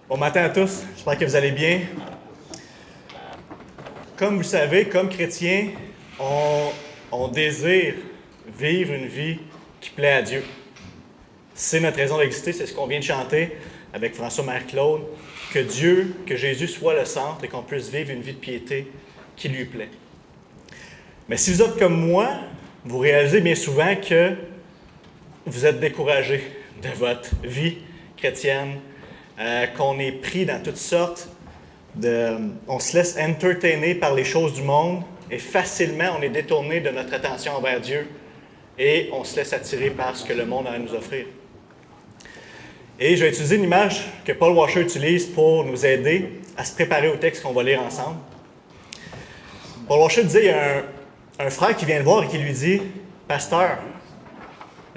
Bon matin à tous, j'espère que vous allez bien. Comme vous le savez, comme chrétiens, on désire vivre une vie qui plaît à Dieu. C'est notre raison d'exister, c'est ce qu'on vient de chanter avec François-Marie-Claude, que Dieu, que Jésus soit le centre et qu'on puisse vivre une vie de piété qui lui plaît. Mais si vous êtes comme moi, vous réalisez bien souvent que vous êtes découragé de votre vie chrétienne, qu'on est pris dans toutes sortes on se laisse entertainer par les choses du monde et facilement on est détourné de notre attention envers Dieu et on se laisse attirer par ce que le monde a à nous offrir. Et je vais utiliser une image que Paul Washer utilise pour nous aider à se préparer au texte qu'on va lire ensemble. Paul Washer disait, il y a un frère qui vient le voir et qui lui dit « Pasteur,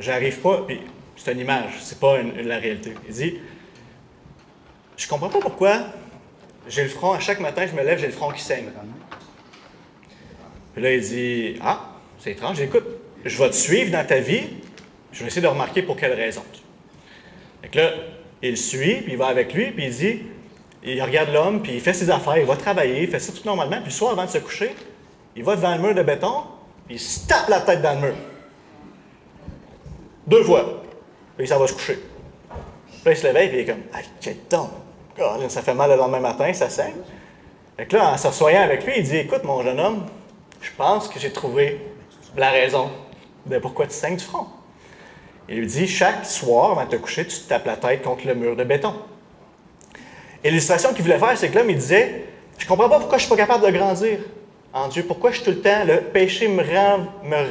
j'arrive pas... » Puis c'est une image, c'est pas la réalité. Il dit « Je comprends pas pourquoi j'ai le front, à chaque matin je me lève, j'ai le front qui saigne. » Puis là il dit « Ah, c'est étrange, écoute, je vais te suivre dans ta vie, je vais essayer de remarquer pour quelle raison. » Fait que là, il le suit, puis il va avec lui, puis il dit, il regarde l'homme, puis il fait ses affaires, il va travailler, il fait ça tout normalement, puis le soir, avant de se coucher, il va devant le mur de béton, puis il se tape la tête dans le mur. 2 fois. Puis ça va se coucher. Puis là, il se réveille, puis il est comme, « Ah, quel temps! Oh, ça fait mal le lendemain matin, ça saigne. » Fait que là, en s'assoyant avec lui, il dit, « Écoute, mon jeune homme, je pense que j'ai trouvé la raison de pourquoi tu saignes du front. » Il lui dit, chaque soir, avant de te coucher, tu te tapes la tête contre le mur de béton. Et l'illustration qu'il voulait faire, c'est que l'homme, il disait, je ne comprends pas pourquoi je ne suis pas capable de grandir en Dieu. Pourquoi je suis tout le temps, le péché me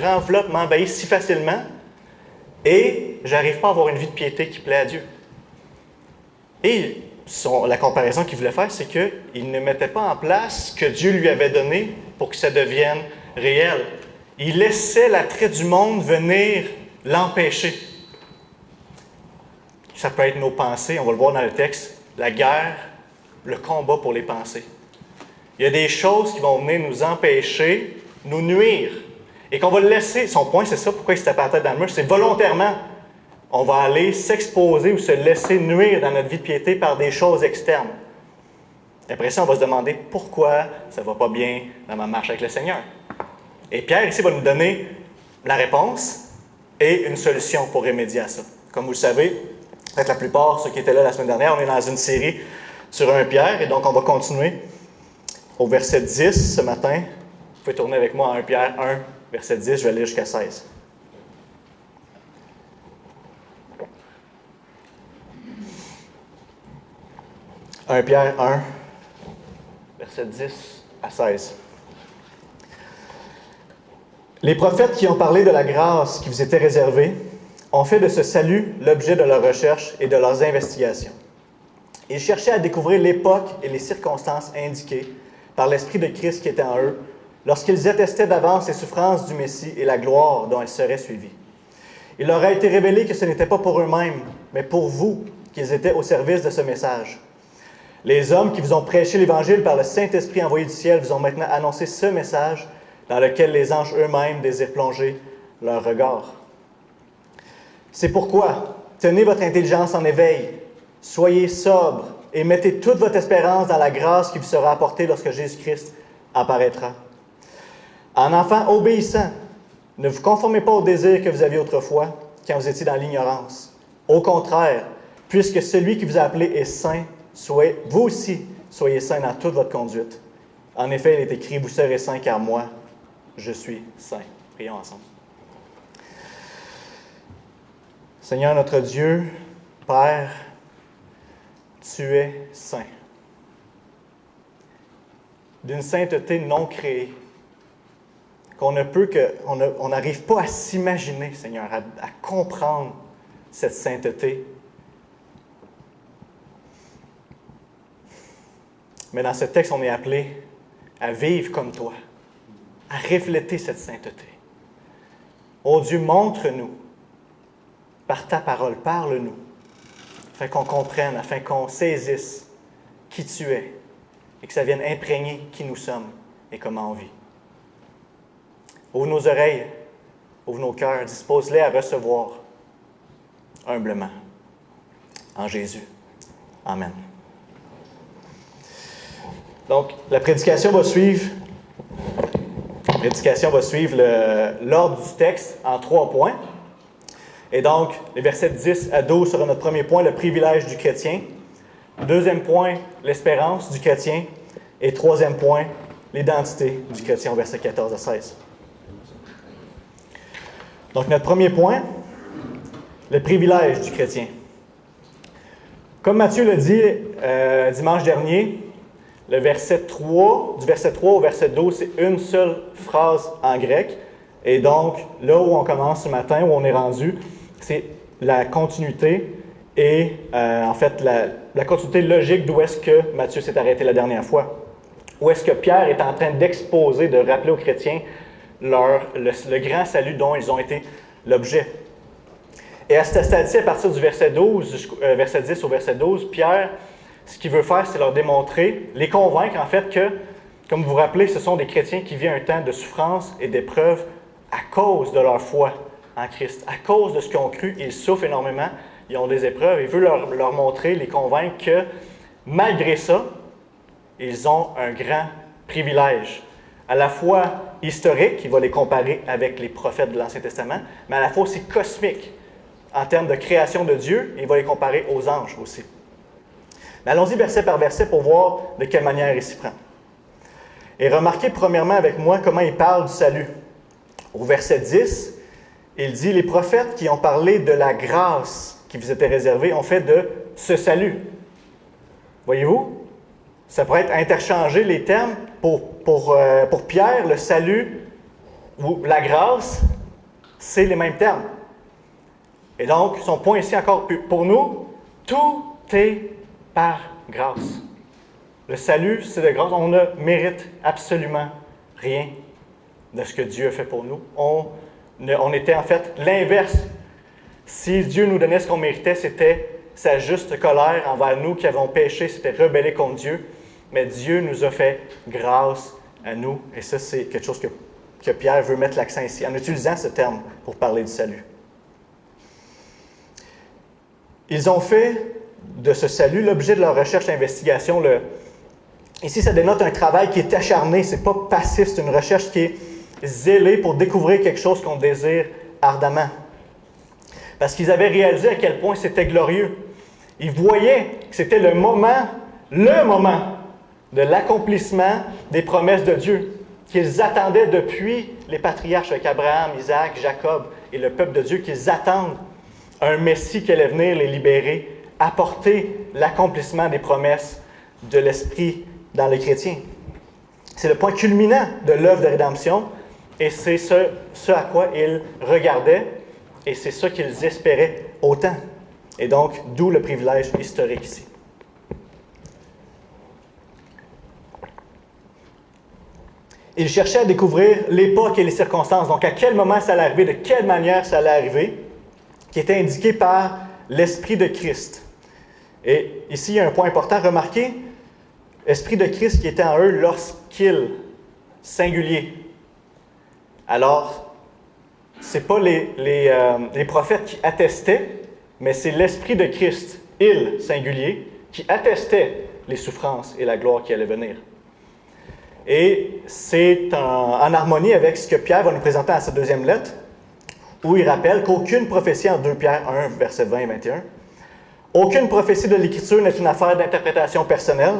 renveloppe, m'envahit si facilement, et je n'arrive pas à avoir une vie de piété qui plaît à Dieu. Et la comparaison qu'il voulait faire, c'est qu'il ne mettait pas en place ce que Dieu lui avait donné pour que ça devienne réel. Il laissait l'attrait du monde venir l'empêcher. Ça peut être nos pensées, on va le voir dans le texte, la guerre, le combat pour les pensées. Il y a des choses qui vont venir nous empêcher, nous nuire, et qu'on va le laisser. Son point, c'est ça, pourquoi il se tape la tête dans le mur, c'est volontairement. On va aller s'exposer ou se laisser nuire dans notre vie de piété par des choses externes. Et après ça, on va se demander pourquoi ça ne va pas bien dans ma marche avec le Seigneur. Et Pierre, ici, va nous donner la réponse et une solution pour remédier à ça. Comme vous le savez, peut-être la plupart, ceux qui étaient là la semaine dernière, on est dans une série sur 1 Pierre, et donc on va continuer au verset 10 ce matin. Vous pouvez tourner avec moi à 1 Pierre 1, verset 10, je vais lire jusqu'à 16. « 1 Pierre 1, verset 10 à 16. Les prophètes qui ont parlé de la grâce qui vous était réservée ont fait de ce salut l'objet de leurs recherches et de leurs investigations. Ils cherchaient à découvrir l'époque et les circonstances indiquées par l'Esprit de Christ qui était en eux, lorsqu'ils attestaient d'avance les souffrances du Messie et la gloire dont elles seraient suivies. Il leur a été révélé que ce n'était pas pour eux-mêmes, mais pour vous qu'ils étaient au service de ce message. Les hommes qui vous ont prêché l'Évangile par le Saint-Esprit envoyé du ciel vous ont maintenant annoncé ce message dans lequel les anges eux-mêmes désirent plonger leur regard. C'est pourquoi, tenez votre intelligence en éveil, soyez sobres et mettez toute votre espérance dans la grâce qui vous sera apportée lorsque Jésus-Christ apparaîtra. En enfants obéissants, ne vous conformez pas aux désirs que vous aviez autrefois quand vous étiez dans l'ignorance. Au contraire, puisque celui qui vous a appelé est saint, vous aussi soyez saints dans toute votre conduite. En effet, il est écrit, vous serez saints car moi, je suis saint. Prions ensemble. Seigneur notre Dieu, Père, tu es saint. D'une sainteté non créée, on n'arrive pas à s'imaginer, Seigneur, à comprendre cette sainteté. Mais dans ce texte, on est appelé à vivre comme toi, à refléter cette sainteté. Ô Dieu, montre-nous, par ta parole, parle-nous, afin qu'on comprenne, afin qu'on saisisse qui tu es, et que ça vienne imprégner qui nous sommes et comment on vit. Ouvre nos oreilles, ouvre nos cœurs, dispose-les à recevoir humblement. En Jésus. Amen. Donc, la prédication va suivre l'ordre du texte en 3 points. Et donc, les versets 10 à 12 sera notre premier point, le privilège du chrétien. Deuxième point, l'espérance du chrétien. Et troisième point, l'identité du chrétien, versets 14 à 16. Donc, notre premier point, le privilège du chrétien. Comme Matthieu l'a dit dimanche dernier, du verset 3 au verset 12, c'est une seule phrase en grec. Et donc, là où on commence ce matin, où on est rendu, c'est la continuité et en fait la continuité logique d'où est-ce que Matthieu s'est arrêté la dernière fois. Où est-ce que Pierre est en train d'exposer, de rappeler aux chrétiens le grand salut dont ils ont été l'objet. Et à ce stade-ci, à partir du verset 10 au verset 12, Pierre, ce qu'il veut faire, c'est leur démontrer, les convaincre en fait que, comme vous vous rappelez, ce sont des chrétiens qui vivent un temps de souffrance et d'épreuve à cause de leur foi en Christ. À cause de ce qu'ils ont cru, ils souffrent énormément, ils ont des épreuves. Il veut leur montrer, les convaincre que, malgré ça, ils ont un grand privilège. À la fois historique, il va les comparer avec les prophètes de l'Ancien Testament, mais à la fois aussi cosmique. En termes de création de Dieu, il va les comparer aux anges aussi. Mais allons-y verset par verset pour voir de quelle manière il s'y prend. Et remarquez premièrement avec moi comment il parle du salut. Au verset 10, il dit « Les prophètes qui ont parlé de la grâce qui vous était réservée ont fait de ce salut. » Voyez-vous? Ça pourrait être interchangé les termes. Pour Pierre, le salut ou la grâce, c'est les mêmes termes. Et donc, son point ici encore, pour nous, tout est par grâce. Le salut, c'est de grâce. On ne mérite absolument rien de ce que Dieu a fait pour nous. On était en fait l'inverse. Si Dieu nous donnait ce qu'on méritait, c'était sa juste colère envers nous qui avons péché, c'était rebellé contre Dieu. Mais Dieu nous a fait grâce à nous. Et ça, c'est quelque chose que Pierre veut mettre l'accent ici, en utilisant ce terme pour parler du salut. Ils ont fait de ce salut l'objet de leur recherche et investigation. Ici, ça dénote un travail qui est acharné, ce n'est pas passif, c'est une recherche qui est zélée pour découvrir quelque chose qu'on désire ardemment. Parce qu'ils avaient réalisé à quel point c'était glorieux. Ils voyaient que c'était le moment de l'accomplissement des promesses de Dieu, qu'ils attendaient depuis les patriarches avec Abraham, Isaac, Jacob et le peuple de Dieu, qu'ils attendent un Messie qui allait venir les libérer, apporter l'accomplissement des promesses de l'Esprit dans les chrétiens. C'est le point culminant de l'œuvre de rédemption et c'est ce à quoi ils regardaient et c'est ça qu'ils espéraient autant. Et donc, d'où le privilège historique ici. Ils cherchaient à découvrir l'époque et les circonstances. Donc, à quel moment ça allait arriver, de quelle manière ça allait arriver, qui était indiqué par l'Esprit de Christ. Et ici, il y a un point important. Remarquez, l'Esprit de Christ qui était en eux lorsqu'ils, singulier. Alors, ce n'est pas les prophètes qui attestaient, mais c'est l'Esprit de Christ, il, singulier, qui attestait les souffrances et la gloire qui allait venir. Et c'est en harmonie avec ce que Pierre va nous présenter dans sa deuxième lettre, où il rappelle qu'aucune prophétie, en 2 Pierre 1, versets 20 et 21, aucune prophétie de l'Écriture n'est une affaire d'interprétation personnelle,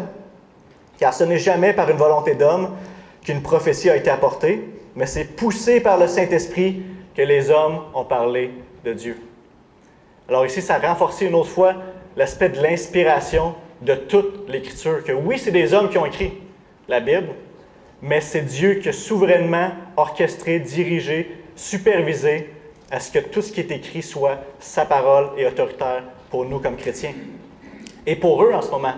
car ce n'est jamais par une volonté d'homme qu'une prophétie a été apportée, mais c'est poussé par le Saint-Esprit que les hommes ont parlé de Dieu. Alors ici, ça renforce une autre fois l'aspect de l'inspiration de toute l'Écriture, que oui, c'est des hommes qui ont écrit la Bible, mais c'est Dieu qui a souverainement orchestré, dirigé, supervisé à ce que tout ce qui est écrit soit sa parole et autoritaire pour nous comme chrétiens. Et pour eux en ce moment,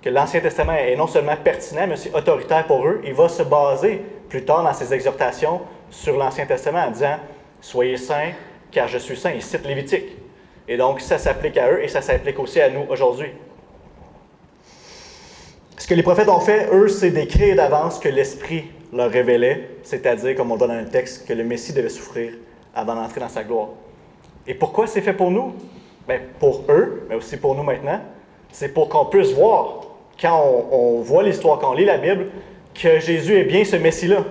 que l'Ancien Testament est non seulement pertinent, mais aussi autoritaire pour eux, il va se baser plus tard dans ses exhortations sur l'Ancien Testament en disant « Soyez saints, car je suis saint ». Il cite Lévitique. Et donc, ça s'applique à eux et ça s'applique aussi à nous aujourd'hui. Ce que les prophètes ont fait, eux, c'est d'écrire d'avance que l'Esprit leur révélait, c'est-à-dire, comme on le voit dans le texte, que le Messie devait souffrir avant d'entrer dans sa gloire. Et pourquoi c'est fait pour nous? Bien, pour eux, mais aussi pour nous maintenant, c'est pour qu'on puisse voir quand on voit l'histoire, quand on lit la Bible, que Jésus est bien ce Messie-là,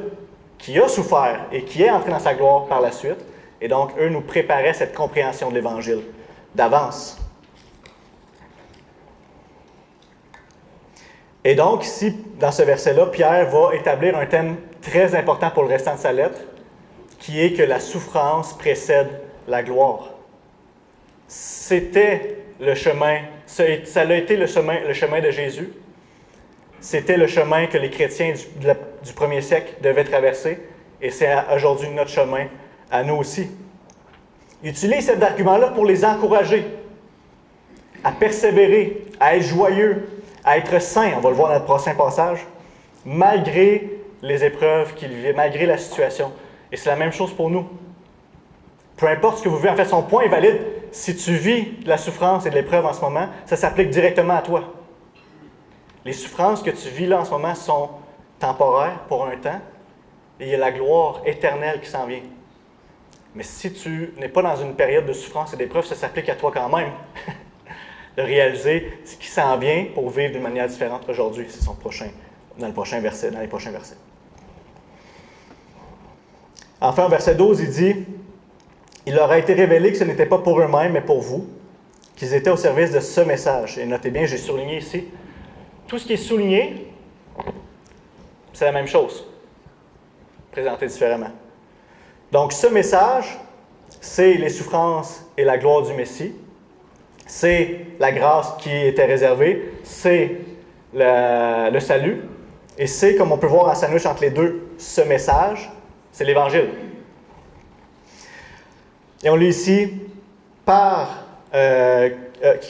qui a souffert et qui est entré dans sa gloire par la suite. Et donc, eux nous préparaient cette compréhension de l'Évangile d'avance. Et donc, ici, dans ce verset-là, Pierre va établir un thème très important pour le restant de sa lettre, qui est que la souffrance précède la gloire. C'était le chemin, ça a été le chemin de Jésus. C'était le chemin que les chrétiens du premier siècle devaient traverser, et c'est aujourd'hui notre chemin à nous aussi. Il utilise cet argument-là pour les encourager à persévérer, à être joyeux, à être saints, on va le voir dans le prochain passage, malgré les épreuves qu'ils vivaient, malgré la situation. Et c'est la même chose pour nous. Peu importe ce que vous vivez, en fait, son point est valide. Si tu vis de la souffrance et de l'épreuve en ce moment, ça s'applique directement à toi. Les souffrances que tu vis là en ce moment sont temporaires pour un temps, et il y a la gloire éternelle qui s'en vient. Mais si tu n'es pas dans une période de souffrance et d'épreuve, ça s'applique à toi quand même. De réaliser ce qui s'en vient pour vivre d'une manière différente aujourd'hui. C'est son prochain, dans les prochains versets. Enfin, au verset 12, il dit « Il leur a été révélé que ce n'était pas pour eux-mêmes, mais pour vous, qu'ils étaient au service de ce message. » Et notez bien, j'ai souligné ici, tout ce qui est souligné, c'est la même chose, présenté différemment. Donc, ce message, c'est les souffrances et la gloire du Messie. C'est la grâce qui était réservée, c'est le salut, et c'est, comme on peut voir en sandwich entre les deux, ce message, c'est l'Évangile. Et on lit ici,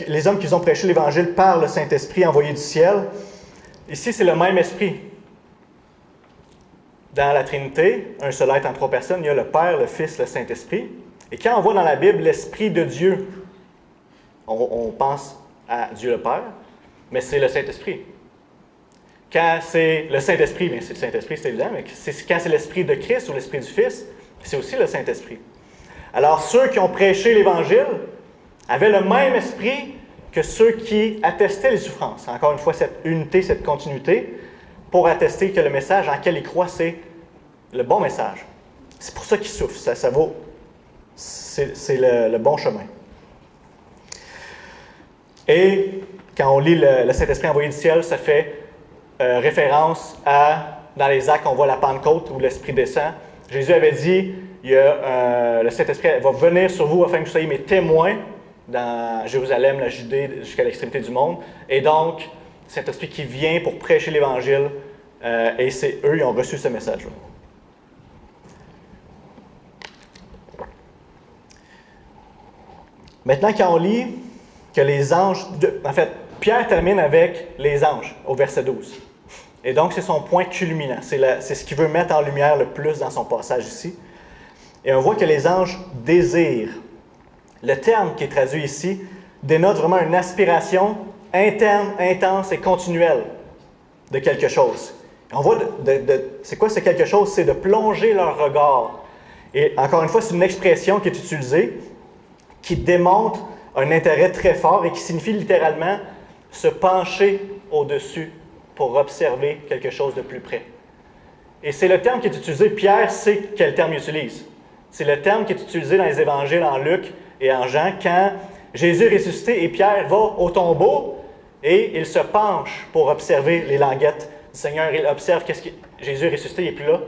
les hommes qui ont prêché l'Évangile par le Saint-Esprit envoyé du ciel. Ici, c'est le même esprit. Dans la Trinité, un seul être en trois personnes, il y a le Père, le Fils, le Saint-Esprit. Et quand on voit dans la Bible l'Esprit de Dieu, on pense à Dieu le Père, mais c'est le Saint-Esprit. Quand c'est le Saint-Esprit, bien c'est le Saint-Esprit, c'est évident, mais quand c'est l'Esprit de Christ ou l'Esprit du Fils, c'est aussi le Saint-Esprit. Alors, ceux qui ont prêché l'Évangile avaient le même esprit que ceux qui attestaient les souffrances. Encore une fois, cette unité, cette continuité, pour attester que le message en lequel ils croient, c'est le bon message. C'est pour ça qu'ils souffrent. Ça vaut. C'est le bon chemin. Et quand on lit le Saint-Esprit envoyé du ciel, ça fait référence à, dans les Actes, on voit la Pentecôte où l'Esprit descend. Jésus avait dit, le Saint-Esprit va venir sur vous afin que vous soyez mes témoins dans Jérusalem, la Judée, jusqu'à l'extrémité du monde. Et donc, Saint-Esprit qui vient pour prêcher l'Évangile, et c'est eux qui ont reçu ce message-là. Maintenant, quand on lit que les anges... En fait, Pierre termine avec les anges, au verset 12. Et donc, c'est son point culminant. C'est ce qu'il veut mettre en lumière le plus dans son passage ici. Et on voit que les anges désirent. Le terme qui est traduit ici dénote vraiment une aspiration interne, intense et continuelle de quelque chose. On voit, c'est quoi ce quelque chose? C'est de plonger leur regard. Et encore une fois, c'est une expression qui est utilisée, qui démontre un intérêt très fort et qui signifie littéralement se pencher au-dessus pour observer quelque chose de plus près. Et c'est le terme qui est utilisé. Pierre sait quel terme il utilise. C'est le terme qui est utilisé dans les évangiles en Luc et en Jean quand Jésus est ressuscité et Pierre va au tombeau et il se penche pour observer les languettes du Seigneur. Il observe Jésus est ressuscité, il n'est plus là.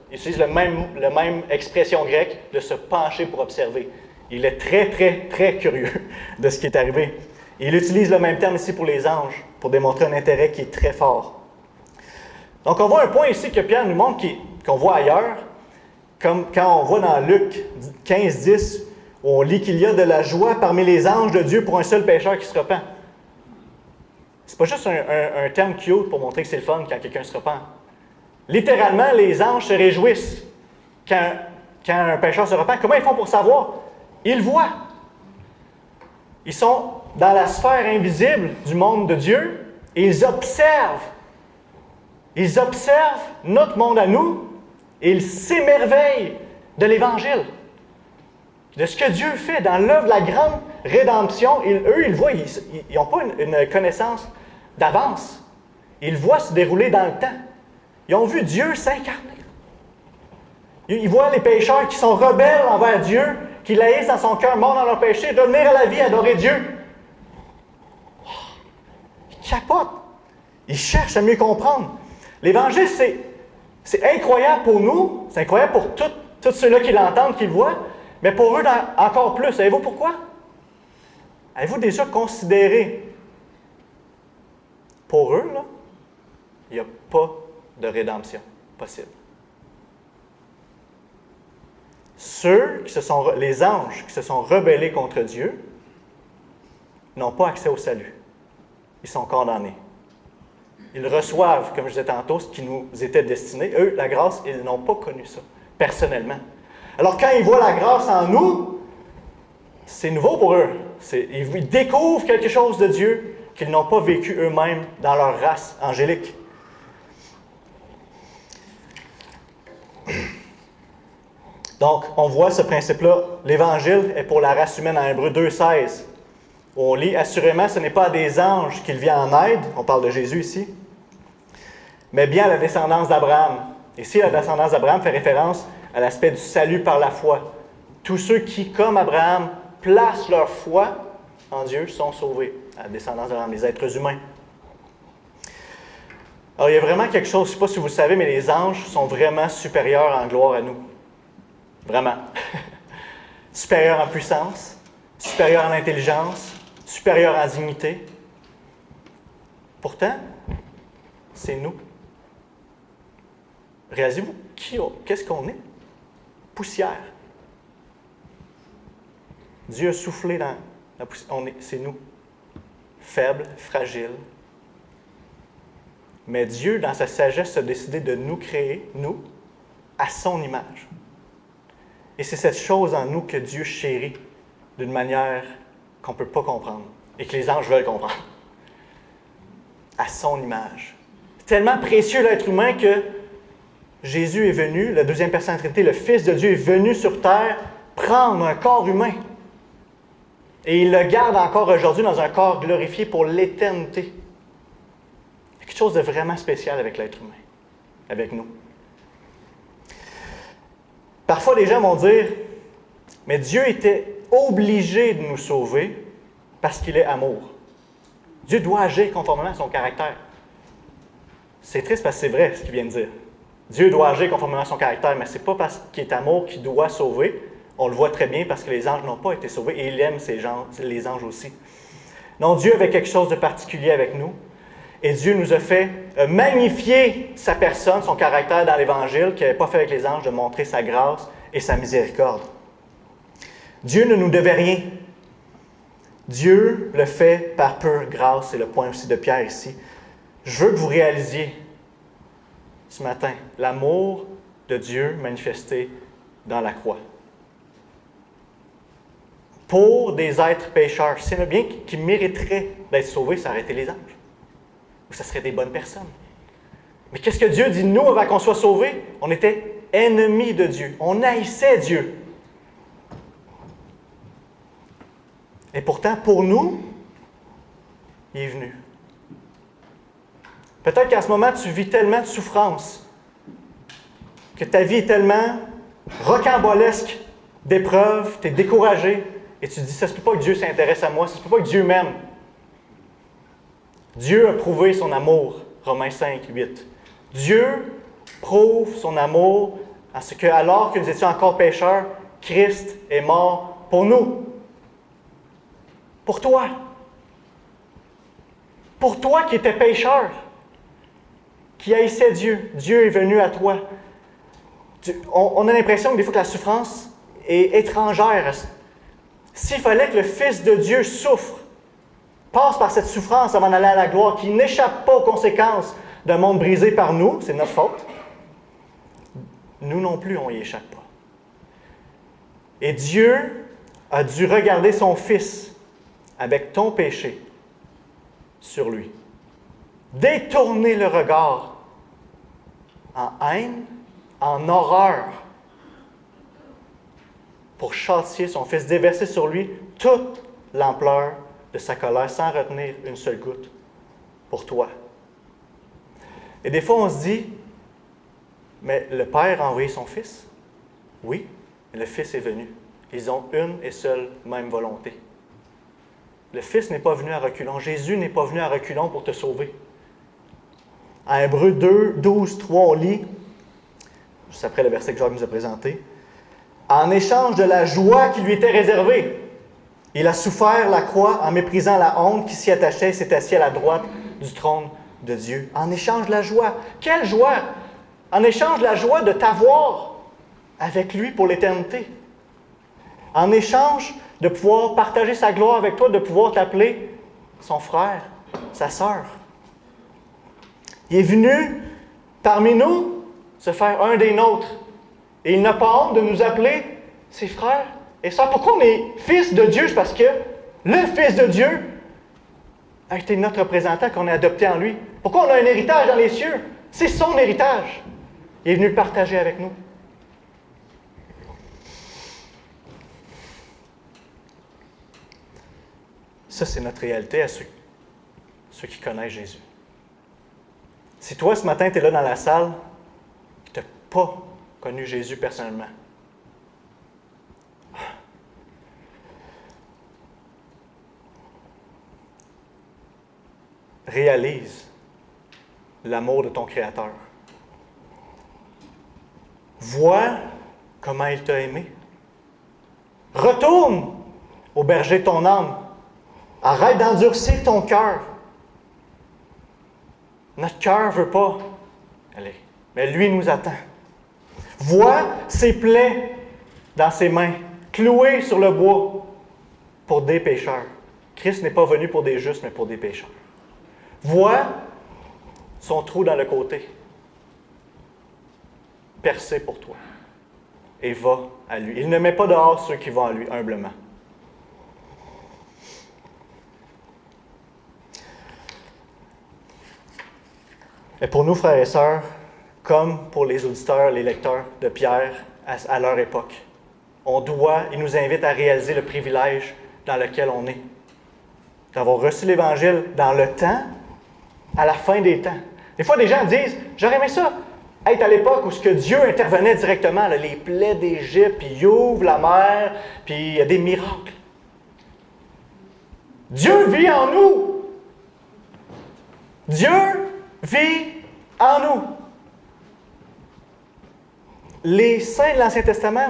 Il utilise la même expression grecque de se pencher pour observer. Il est très, très, très curieux de ce qui est arrivé. Il utilise le même terme ici pour les anges, pour démontrer un intérêt qui est très fort. Donc, on voit un point ici que Pierre nous montre, qu'on voit ailleurs, comme quand on voit dans Luc 15, 10, où on lit qu'il y a de la joie parmi les anges de Dieu pour un seul pécheur qui se repent. C'est pas juste un terme cute pour montrer que c'est le fun quand quelqu'un se repent. Littéralement, les anges se réjouissent quand un pécheur se repent. Comment ils font pour savoir? Ils voient. Ils sont dans la sphère invisible du monde de Dieu et ils observent. Ils observent notre monde à nous et ils s'émerveillent de l'Évangile, de ce que Dieu fait dans l'œuvre de la grande rédemption. Eux, ils voient, ils n'ont pas une connaissance d'avance. Ils le voient se dérouler dans le temps. Ils ont vu Dieu s'incarner. Ils voient les pécheurs qui sont rebelles envers Dieu, qui l'haïssent dans son cœur, morts dans leur péché, revenir à la vie, adorer Dieu. Ils capotent. Ils cherchent à mieux comprendre. L'Évangile, c'est incroyable pour nous, c'est incroyable pour tous ceux-là qui l'entendent, qui le voient, mais pour eux encore plus. Savez-vous pourquoi? Avez-vous déjà considéré, pour eux, là, il n'y a pas de rédemption possible. Les anges qui se sont rebellés contre Dieu n'ont pas accès au salut. Ils sont condamnés. Ils reçoivent, comme je disais tantôt, ce qui nous était destiné. Eux, la grâce, ils n'ont pas connu ça, personnellement. Alors quand ils voient la grâce en nous, c'est nouveau pour eux. Ils découvrent quelque chose de Dieu qu'ils n'ont pas vécu eux-mêmes dans leur race angélique. Donc, on voit ce principe-là. L'Évangile est pour la race humaine en Hébreux 2,16. On lit, assurément, ce n'est pas à des anges qu'il vient en aide, on parle de Jésus ici, mais bien à la descendance d'Abraham. Ici, la descendance d'Abraham fait référence à l'aspect du salut par la foi. Tous ceux qui, comme Abraham, placent leur foi en Dieu sont sauvés, à la descendance d'Abraham, les êtres humains. Alors, il y a vraiment quelque chose, je ne sais pas si vous le savez, mais les anges sont vraiment supérieurs en gloire à nous. Vraiment. Supérieurs en puissance, supérieurs en intelligence, supérieurs en dignité. Pourtant, c'est nous. Réalisez-vous, qu'est-ce qu'on est? Poussière. Dieu a soufflé dans la poussière. C'est nous. Faibles, fragiles. Mais Dieu, dans sa sagesse, a décidé de nous créer, nous, à son image. Et c'est cette chose en nous que Dieu chérit d'une manière qu'on ne peut pas comprendre et que les anges veulent comprendre. À son image. C'est tellement précieux l'être humain que Jésus est venu, la deuxième personne de la Trinité, le Fils de Dieu est venu sur terre prendre un corps humain. Et il le garde encore aujourd'hui dans un corps glorifié pour l'éternité. Il y a quelque chose de vraiment spécial avec l'être humain, avec nous. Parfois, les gens vont dire, mais Dieu était obligé de nous sauver parce qu'il est amour. Dieu doit agir conformément à son caractère. C'est triste parce que c'est vrai ce qu'il vient de dire. Dieu doit agir conformément à son caractère, mais ce n'est pas parce qu'il est amour qu'il doit sauver. On le voit très bien parce que les anges n'ont pas été sauvés et il aime les anges aussi. Non, Dieu avait quelque chose de particulier avec nous. Et Dieu nous a fait magnifier sa personne, son caractère dans l'Évangile, qu'il n'avait pas fait avec les anges, de montrer sa grâce et sa miséricorde. Dieu ne nous devait rien. Dieu le fait par pure grâce. C'est le point aussi de Pierre ici. Je veux que vous réalisiez ce matin l'amour de Dieu manifesté dans la croix. Pour des êtres pécheurs, s'il y en a bien qui mériteraient d'être sauvés, ça aurait été les anges. Ou ça serait des bonnes personnes. Mais qu'est-ce que Dieu dit de nous avant qu'on soit sauvés? On était ennemis de Dieu. On haïssait Dieu. Et pourtant, pour nous, il est venu. Peut-être qu'en ce moment, tu vis tellement de souffrance, que ta vie est tellement rocambolesque d'épreuves, tu es découragé, et tu te dis, ça ne se peut pas que Dieu s'intéresse à moi, ça ne se peut pas que Dieu m'aime. Dieu a prouvé son amour, Romains 5, 8. Dieu prouve son amour en ce que, alors que nous étions encore pécheurs, Christ est mort pour nous. Pour toi. Pour toi qui étais pécheur, qui haïssait Dieu. Dieu est venu à toi. On a l'impression que des fois que la souffrance est étrangère. S'il fallait que le Fils de Dieu souffre, passe par cette souffrance avant d'aller à la gloire, qui n'échappe pas aux conséquences d'un monde brisé par nous, c'est notre faute. Nous non plus, on n'y échappe pas. Et Dieu a dû regarder son Fils avec ton péché sur lui. Détourner le regard en haine, en horreur, pour châtier son Fils, déverser sur lui toute l'ampleur de sa colère sans retenir une seule goutte. pour toi. Et des fois, on se dit, mais le Père a envoyé son Fils. Oui, mais le Fils est venu. Ils ont une et seule même volonté. Le Fils n'est pas venu à reculons. Jésus n'est pas venu à reculons pour te sauver. À Hébreux 2, 12, 3, on lit, juste après le verset que Jacques nous a présenté, « En échange de la joie qui lui était réservée, il a souffert la croix en méprisant la honte qui s'y attachait et s'est assis à la droite du trône de Dieu. » En échange de la joie. Quelle joie! En échange de la joie de t'avoir avec lui pour l'éternité. En échange de pouvoir partager sa gloire avec toi, de pouvoir t'appeler son frère, sa sœur. Il est venu parmi nous se faire un des nôtres. Et il n'a pas honte de nous appeler ses frères et sœurs. Pourquoi on est fils de Dieu? C'est parce que le Fils de Dieu a été notre représentant, qu'on est adopté en lui. Pourquoi on a un héritage dans les cieux? C'est son héritage. Il est venu le partager avec nous. Ça, c'est notre réalité à ceux qui connaissent Jésus. Si toi, ce matin, tu es là dans la salle, tu n'as pas connu Jésus personnellement, réalise l'amour de ton Créateur. Vois comment il t'a aimé. Retourne au berger de ton âme. Arrête d'endurcir ton cœur. Notre cœur ne veut pas aller, mais lui nous attend. Vois ses plaies dans ses mains, clouées sur le bois pour des pécheurs. Christ n'est pas venu pour des justes, mais pour des pécheurs. Vois son trou dans le côté, percé pour toi, et va à lui. Il ne met pas dehors ceux qui vont à lui humblement. Et pour nous, frères et sœurs, comme pour les auditeurs, les lecteurs de Pierre à leur époque, il nous invite à réaliser le privilège dans lequel on est. D'avoir reçu l'Évangile dans le temps, à la fin des temps. Des fois, des gens disent, j'aurais aimé ça, être à l'époque où ce que Dieu intervenait directement, là, les plaies d'Égypte, puis il ouvre la mer, puis il y a des miracles. Dieu vit en nous. Dieu vit en nous. Les saints de l'Ancien Testament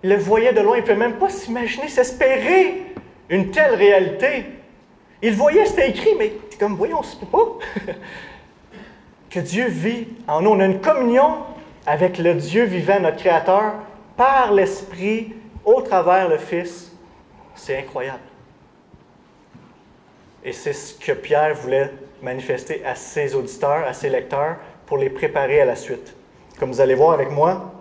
le voyaient de loin, ils ne pouvaient même pas s'imaginer, s'espérer une telle réalité. Ils voyaient, c'était écrit, mais comme, voyons, on ne se peut pas. Que Dieu vit en nous. On a une communion avec le Dieu vivant, notre Créateur, par l'Esprit, au travers le Fils. C'est incroyable. Et c'est ce que Pierre voulait manifester à ses auditeurs, à ses lecteurs, pour les préparer à la suite. Comme vous allez voir avec moi,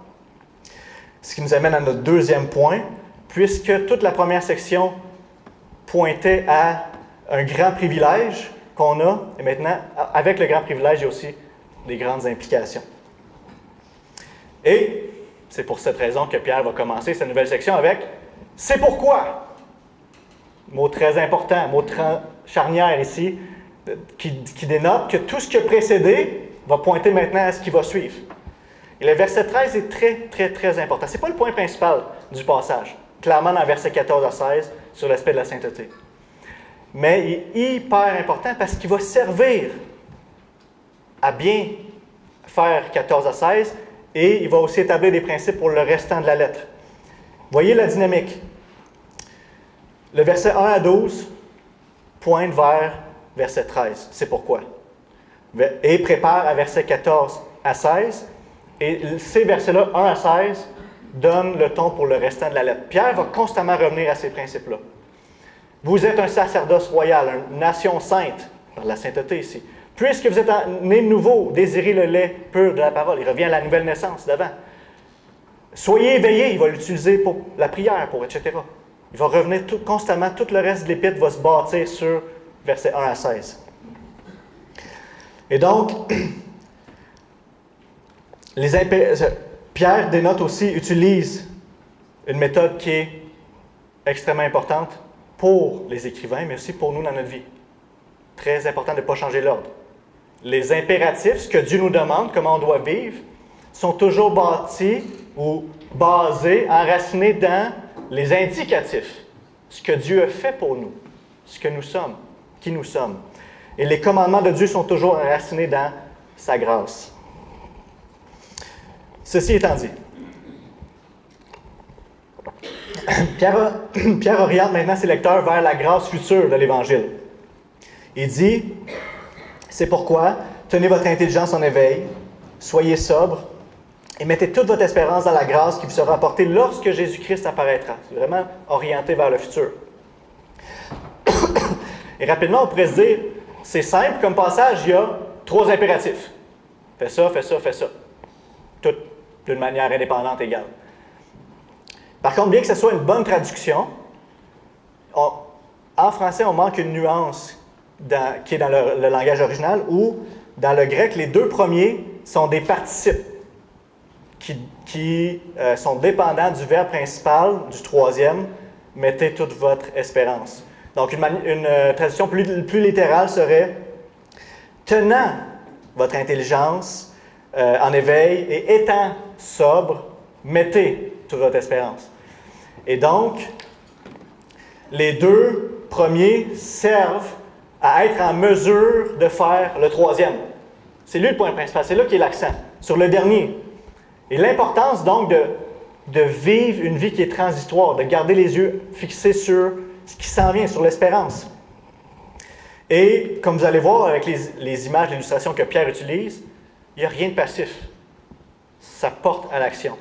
ce qui nous amène à notre deuxième point, puisque toute la première section pointait à un grand privilège qu'on a, et maintenant, avec le grand privilège, il y a aussi des grandes implications. Et c'est pour cette raison que Pierre va commencer cette nouvelle section avec « C'est pourquoi ». Mot très important, mot charnière ici, qui dénote que tout ce qui a précédé va pointer maintenant à ce qui va suivre. Et le verset 13 est très, très, très important. Ce n'est pas le point principal du passage, clairement dans le verset 14 à 16, sur l'aspect de la sainteté. Mais il est hyper important parce qu'il va servir à bien faire 14 à 16 et il va aussi établir des principes pour le restant de la lettre. Voyez la dynamique. Le verset 1 à 12 pointe vers verset 13. C'est pourquoi. Et prépare à verset 14 à 16. Et ces versets-là, 1 à 16, donnent le ton pour le restant de la lettre. Pierre va constamment revenir à ces principes-là. Vous êtes un sacerdoce royal, une nation sainte, par la sainteté ici. Puisque vous êtes né de nouveau, désirez le lait pur de la parole. Il revient à la nouvelle naissance d'avant. Soyez éveillés, il va l'utiliser pour la prière, etc. Il va revenir constamment, tout le reste de l'épître va se bâtir sur versets 1 à 16. Et donc, Pierre dénote aussi, utilise une méthode qui est extrêmement importante pour les écrivains, mais aussi pour nous dans notre vie. très important de ne pas changer l'ordre. Les impératifs, ce que Dieu nous demande, comment on doit vivre, sont toujours bâtis ou basés, enracinés dans les indicatifs. Ce que Dieu a fait pour nous, ce que nous sommes, qui nous sommes. Et les commandements de Dieu sont toujours enracinés dans sa grâce. Ceci étant dit, Pierre oriente maintenant ses lecteurs vers la grâce future de l'Évangile. Il dit, c'est pourquoi, tenez votre intelligence en éveil, soyez sobre et mettez toute votre espérance dans la grâce qui vous sera apportée lorsque Jésus-Christ apparaîtra. C'est vraiment orienté vers le futur. Et rapidement, on pourrait se dire, c'est simple, comme passage, il y a 3 impératifs. Fais ça, fais ça, fais ça. Tout d'une manière indépendante égale. Par contre, bien que ce soit une bonne traduction, en français, on manque une nuance qui est dans le langage original, où dans le grec, les 2 premiers sont des participes qui sont dépendants du verbe principal, du 3e, mettez toute votre espérance. Donc, une traduction plus littérale serait tenant votre intelligence en éveil et étant sobre, mettez toute votre espérance. Et donc, les 2 premiers servent à être en mesure de faire le 3e. C'est lui le point principal, c'est là qui est l'accent, sur le dernier. Et l'importance donc de vivre une vie qui est transitoire, de garder les yeux fixés sur ce qui s'en vient, sur l'espérance. Et comme vous allez voir avec les images, l'illustration que Pierre utilise, il n'y a rien de passif. Ça porte à l'action.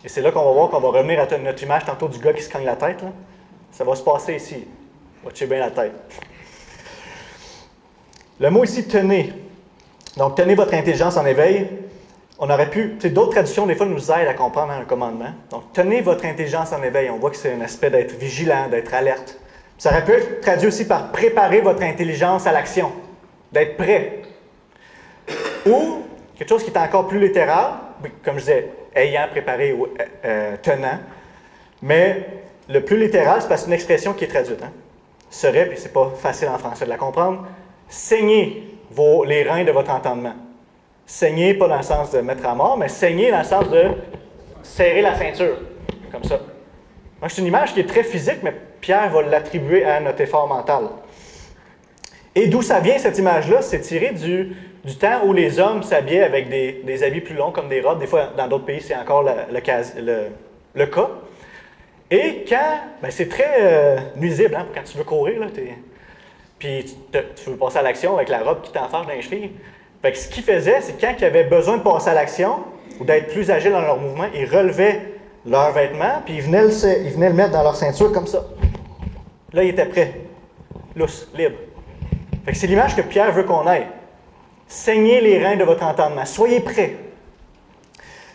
Et c'est là qu'on va voir qu'on va revenir à notre image tantôt du gars qui se cogne la tête. Là. Ça va se passer ici. Watchez bien la tête. Le mot ici, tenez. Donc, tenez votre intelligence en éveil. On aurait pu, d'autres traductions, des fois, nous aident à comprendre un commandement. Donc, tenez votre intelligence en éveil. On voit que c'est un aspect d'être vigilant, d'être alerte. Ça aurait pu être traduit aussi par préparer votre intelligence à l'action, d'être prêt. Ou, quelque chose qui est encore plus littéral, comme je disais, ayant préparé ou tenant. Mais le plus littéral, c'est parce que c'est une expression qui est traduite. Serait, puis c'est pas facile en français de la comprendre, saignez les reins de votre entendement. Saigner, pas dans le sens de mettre à mort, mais saigner dans le sens de serrer la ceinture, comme ça. Donc, c'est une image qui est très physique, mais Pierre va l'attribuer à notre effort mental. Et d'où ça vient, cette image-là? C'est tiré du temps où les hommes s'habillaient avec des habits plus longs, comme des robes. Des fois, dans d'autres pays, c'est encore le cas. Et quand, c'est très nuisible, quand tu veux courir, là, puis tu veux passer à l'action avec la robe qui t'enfarge dans les chevilles. Fait que ce qu'ils faisaient, c'est quand ils avaient besoin de passer à l'action ou d'être plus agiles dans leur mouvement, ils relevaient leurs vêtements, puis ils venaient le mettre dans leur ceinture comme ça. Là, ils étaient prêts, lousse, libre. Fait que c'est l'image que Pierre veut qu'on ait. Saignez les reins de votre entendement. Soyez prêts.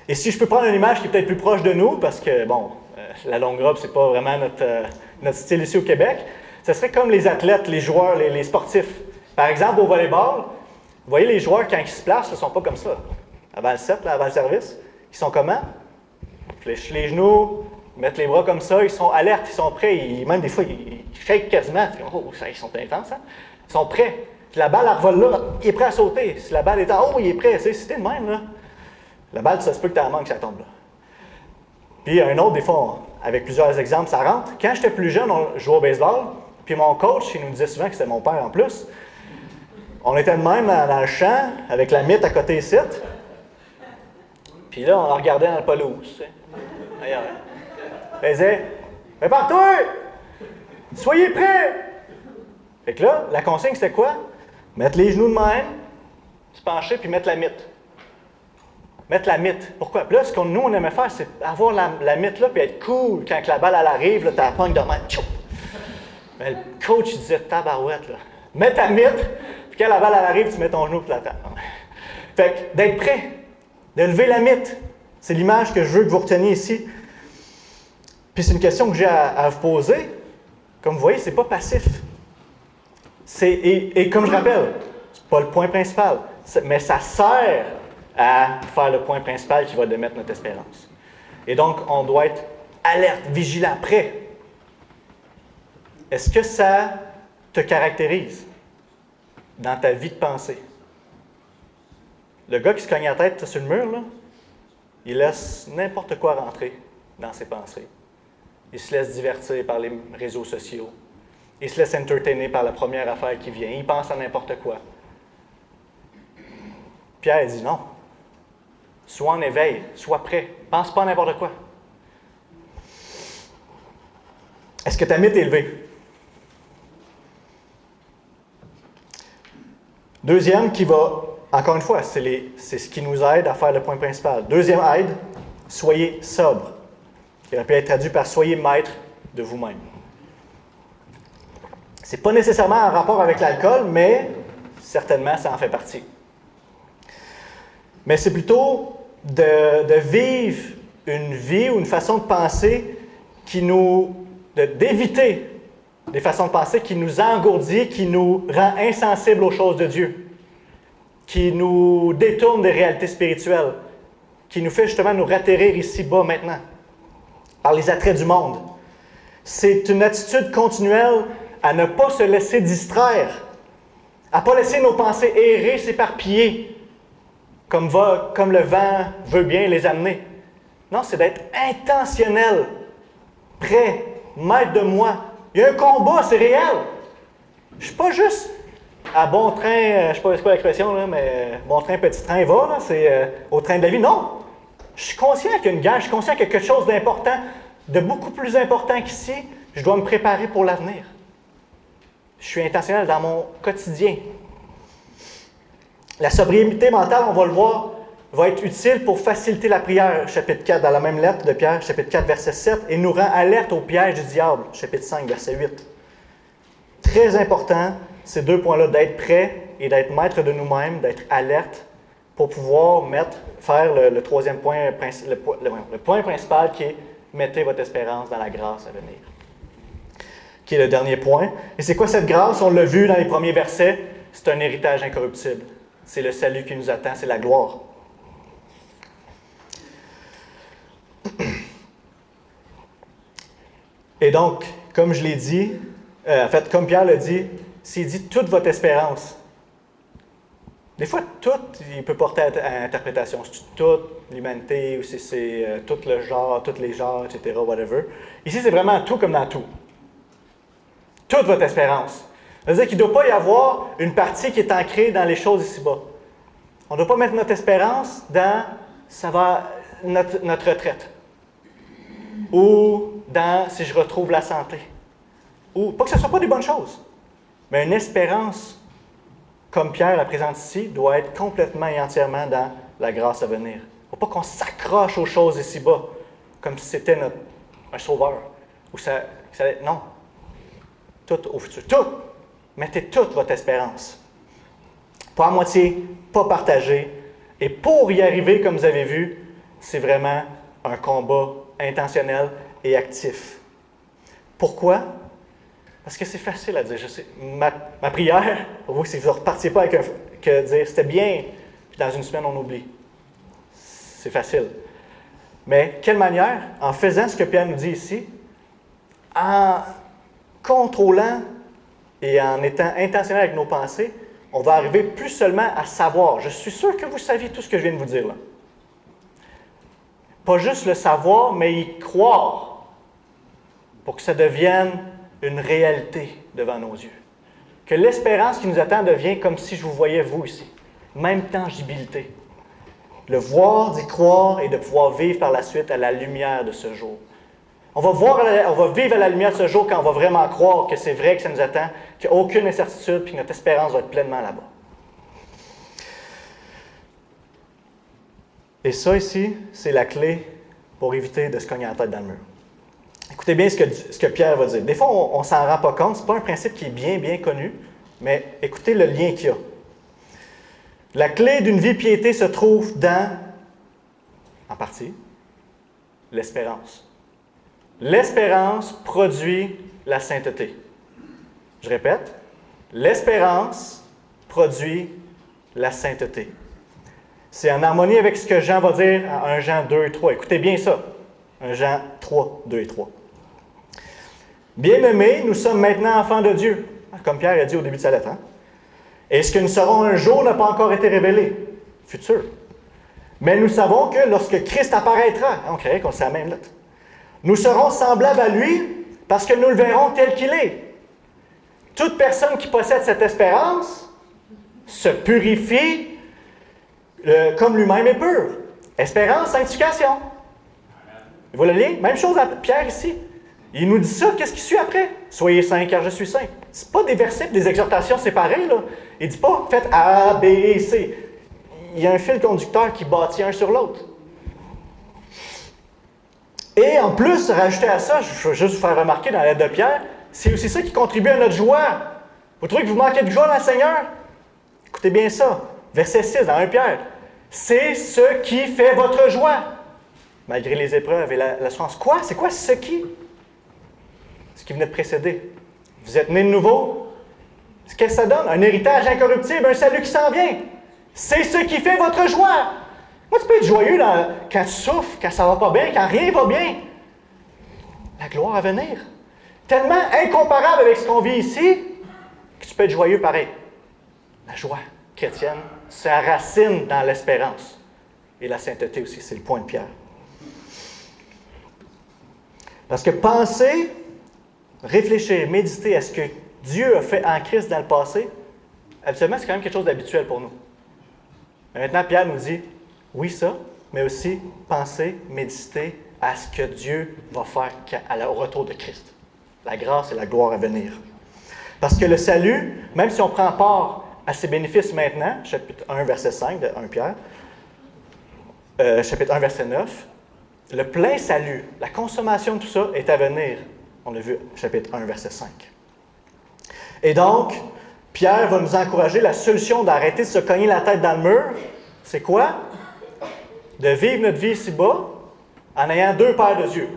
Et si je peux prendre une image qui est peut-être plus proche de nous, parce que, la longue robe, c'est pas vraiment notre style ici au Québec, ce serait comme les athlètes, les joueurs, les sportifs. Par exemple, au volleyball, vous voyez les joueurs, quand ils se placent, ils ne sont pas comme ça. Avant le set, avant le service, ils sont comment? Ils fléchissent les genoux, ils mettent les bras comme ça, ils sont alertes, ils sont prêts. Même des fois, ils shake quasiment. Ils sont intenses, hein? Ils sont prêts. Si la balle, elle revole là, il est prêt à sauter. Si la balle est en haut, il est prêt. Si t'es de même, là, la balle, ça se peut que tu en manques, ça tombe là. Puis un autre, des fois, avec plusieurs exemples, ça rentre. Quand j'étais plus jeune, on jouait au baseball, puis mon coach, il nous disait souvent que c'était mon père en plus. On était de même dans le champ, avec la mythe à côté ici. Puis là, on regardait dans le pelouse. Tu sais. Regarde. Il disait, prépare-toi! Soyez prêts! Fait que là, la consigne, c'était quoi? Mettre les genoux de même, se pencher, puis mettre la mythe. Mettre la mythe. Pourquoi? Puis là, ce que nous, on aimait faire, c'est avoir la mythe là, puis être cool. Quand la balle, elle arrive, là, t'as la pogne de même. Mais le coach, il disait, tabarouette, là. Mets ta mythe, puis quand la balle, elle arrive, tu mets ton genou, puis la table. Fait que d'être prêt, de lever la mythe. C'est l'image que je veux que vous reteniez ici. Puis c'est une question que j'ai à vous poser. Comme vous voyez, c'est pas passif. Et comme je rappelle, c'est pas le point principal, mais ça sert à faire le point principal qui va démettre notre espérance. Et donc, on doit être alerte, vigilant, prêt. Est-ce que ça te caractérise? dans ta vie de pensée. Le gars qui se cogne la tête sur le mur, là, il laisse n'importe quoi rentrer dans ses pensées. Il se laisse divertir par les réseaux sociaux. Il se laisse entertainer par la première affaire qui vient. Il pense à n'importe quoi. Pierre dit non. Sois en éveil, sois prêt. Pense pas à n'importe quoi. Est-ce que ta mythe est élevée? Deuxième qui va, encore une fois, c'est ce qui nous aide à faire le point principal. Deuxième aide, soyez sobre. Qui aurait pu être traduit par soyez maître de vous-même. Ce n'est pas nécessairement en rapport avec l'alcool, mais certainement ça en fait partie. Mais c'est plutôt de vivre une vie ou une façon de penser d'éviter des façons de penser qui nous engourdit, qui nous rend insensibles aux choses de Dieu, qui nous détourne des réalités spirituelles, qui nous fait justement nous ratterrir ici-bas maintenant, par les attraits du monde. C'est une attitude continuelle à ne pas se laisser distraire, à ne pas laisser nos pensées errer, s'éparpiller, comme le vent veut bien les amener. Non, c'est d'être intentionnel, prêt, maître de moi. Il y a un combat, c'est réel. Je ne suis pas juste à bon train, je ne sais pas c'est quoi l'expression, là, mais bon train, petit train, va, là, c'est au train de la vie. Non! Je suis conscient qu'il y a une guerre, je suis conscient qu'il y a quelque chose d'important, de beaucoup plus important qu'ici. Je dois me préparer pour l'avenir. Je suis intentionnel dans mon quotidien. La sobriété mentale, on va le voir, va être utile pour faciliter la prière, chapitre 4, dans la même lettre de Pierre, chapitre 4, verset 7, et nous rend alerte au piège du diable, chapitre 5, verset 8. Très important, ces deux points-là, d'être prêt et d'être maître de nous-mêmes, d'être alerte, pour pouvoir faire le troisième point, le point principal qui est « mettez votre espérance dans la grâce à venir », qui est le dernier point. Et c'est quoi cette grâce? On l'a vu dans les premiers versets, c'est un héritage incorruptible. C'est le salut qui nous attend, c'est la gloire. Et donc, comme je l'ai dit, en fait, comme Pierre l'a dit, s'il dit toute votre espérance, des fois, tout, il peut porter à interprétation. C'est toute l'humanité, ou c'est tout le genre, tous les genres, etc., whatever. Ici, c'est vraiment tout comme dans tout. Toute votre espérance. Ça veut dire qu'il ne doit pas y avoir une partie qui est ancrée dans les choses ici-bas. On ne doit pas mettre notre espérance dans notre retraite. Ou dans si je retrouve la santé. Ou pas que ce ne soit pas des bonnes choses. Mais une espérance, comme Pierre la présente ici, doit être complètement et entièrement dans la grâce à venir. Il ne faut pas qu'on s'accroche aux choses ici-bas, comme si c'était un sauveur. Non. Tout au futur. Tout. Mettez toute votre espérance. Pas à moitié, pas partagé. Et pour y arriver, comme vous avez vu, c'est vraiment un combat intentionnel et actif. Pourquoi? Parce que c'est facile à dire. Je sais, ma prière, pour vous, c'est que vous ne repartiez pas avec que dire c'était bien, puis dans une semaine, on oublie. C'est facile. Mais quelle manière? En faisant ce que Pierre nous dit ici, en contrôlant et en étant intentionnel avec nos pensées, on va arriver plus seulement à savoir. Je suis sûr que vous saviez tout ce que je viens de vous dire là. Pas juste le savoir, mais y croire pour que ça devienne une réalité devant nos yeux. Que l'espérance qui nous attend devienne comme si je vous voyais vous ici. Même tangibilité. Le voir, d'y croire et de pouvoir vivre par la suite à la lumière de ce jour. On va vivre à la lumière de ce jour quand on va vraiment croire que c'est vrai, que ça nous attend, qu'il n'y a aucune incertitude puis que notre espérance va être pleinement là-bas. Et ça ici, c'est la clé pour éviter de se cogner la tête dans le mur. Écoutez bien ce que Pierre va dire. Des fois, on ne s'en rend pas compte. Ce n'est pas un principe qui est bien, bien connu, mais écoutez le lien qu'il y a. La clé d'une vie piété se trouve dans, en partie, l'espérance. L'espérance produit la sainteté. Je répète, l'espérance produit la sainteté. C'est en harmonie avec ce que Jean va dire à 1 Jean 2 et 3. Écoutez bien ça. 1 Jean 3, 2 et 3. Bien-aimés, nous sommes maintenant enfants de Dieu, comme Pierre a dit au début de sa lettre. Hein? Et ce que nous serons un jour n'a pas encore été révélé. Futur. Mais nous savons que lorsque Christ apparaîtra, on créerait qu'on sait la même lettre, nous serons semblables à lui parce que nous le verrons tel qu'il est. Toute personne qui possède cette espérance se purifie comme lui-même est pur. Espérance, sanctification. Vous le lire? Même chose à Pierre ici. Il nous dit ça, qu'est-ce qui suit après? Soyez saints car je suis saint. Ce pas des versets, des exhortations séparées. Là. Il ne dit pas faites A, B et C. Il y a un fil conducteur qui bâtit un sur l'autre. Et en plus, rajouter à ça, je veux juste vous faire remarquer dans la lettre de Pierre, c'est aussi ça qui contribue à notre joie. Vous trouvez que vous manquez de joie dans le Seigneur? Écoutez bien ça. Verset 6 dans 1 Pierre. C'est ce qui fait votre joie, malgré les épreuves et la souffrance. Quoi? C'est quoi ce qui? Ce qui venait de précéder. Vous êtes né de nouveau. Qu'est-ce que ça donne? Un héritage incorruptible, un salut qui s'en vient. C'est ce qui fait votre joie. Moi, tu peux être joyeux quand tu souffres, quand ça ne va pas bien, quand rien ne va bien. La gloire à venir. Tellement incomparable avec ce qu'on vit ici, que tu peux être joyeux pareil. La joie chrétienne, ça racine dans l'espérance. Et la sainteté aussi, c'est le point de Pierre. Parce que penser, réfléchir, méditer à ce que Dieu a fait en Christ dans le passé, habituellement, c'est quand même quelque chose d'habituel pour nous. Mais maintenant, Pierre nous dit, oui, ça, mais aussi penser, méditer à ce que Dieu va faire au retour de Christ. La grâce et la gloire à venir. Parce que le salut, même si on prend part à ses bénéfices maintenant, chapitre 1, verset 5 de 1 Pierre, chapitre 1, verset 9, le plein salut, la consommation de tout ça est à venir. On l'a vu, chapitre 1, verset 5. Et donc, Pierre va nous encourager la solution d'arrêter de se cogner la tête dans le mur. C'est quoi? De vivre notre vie ici-bas en ayant deux paires de yeux.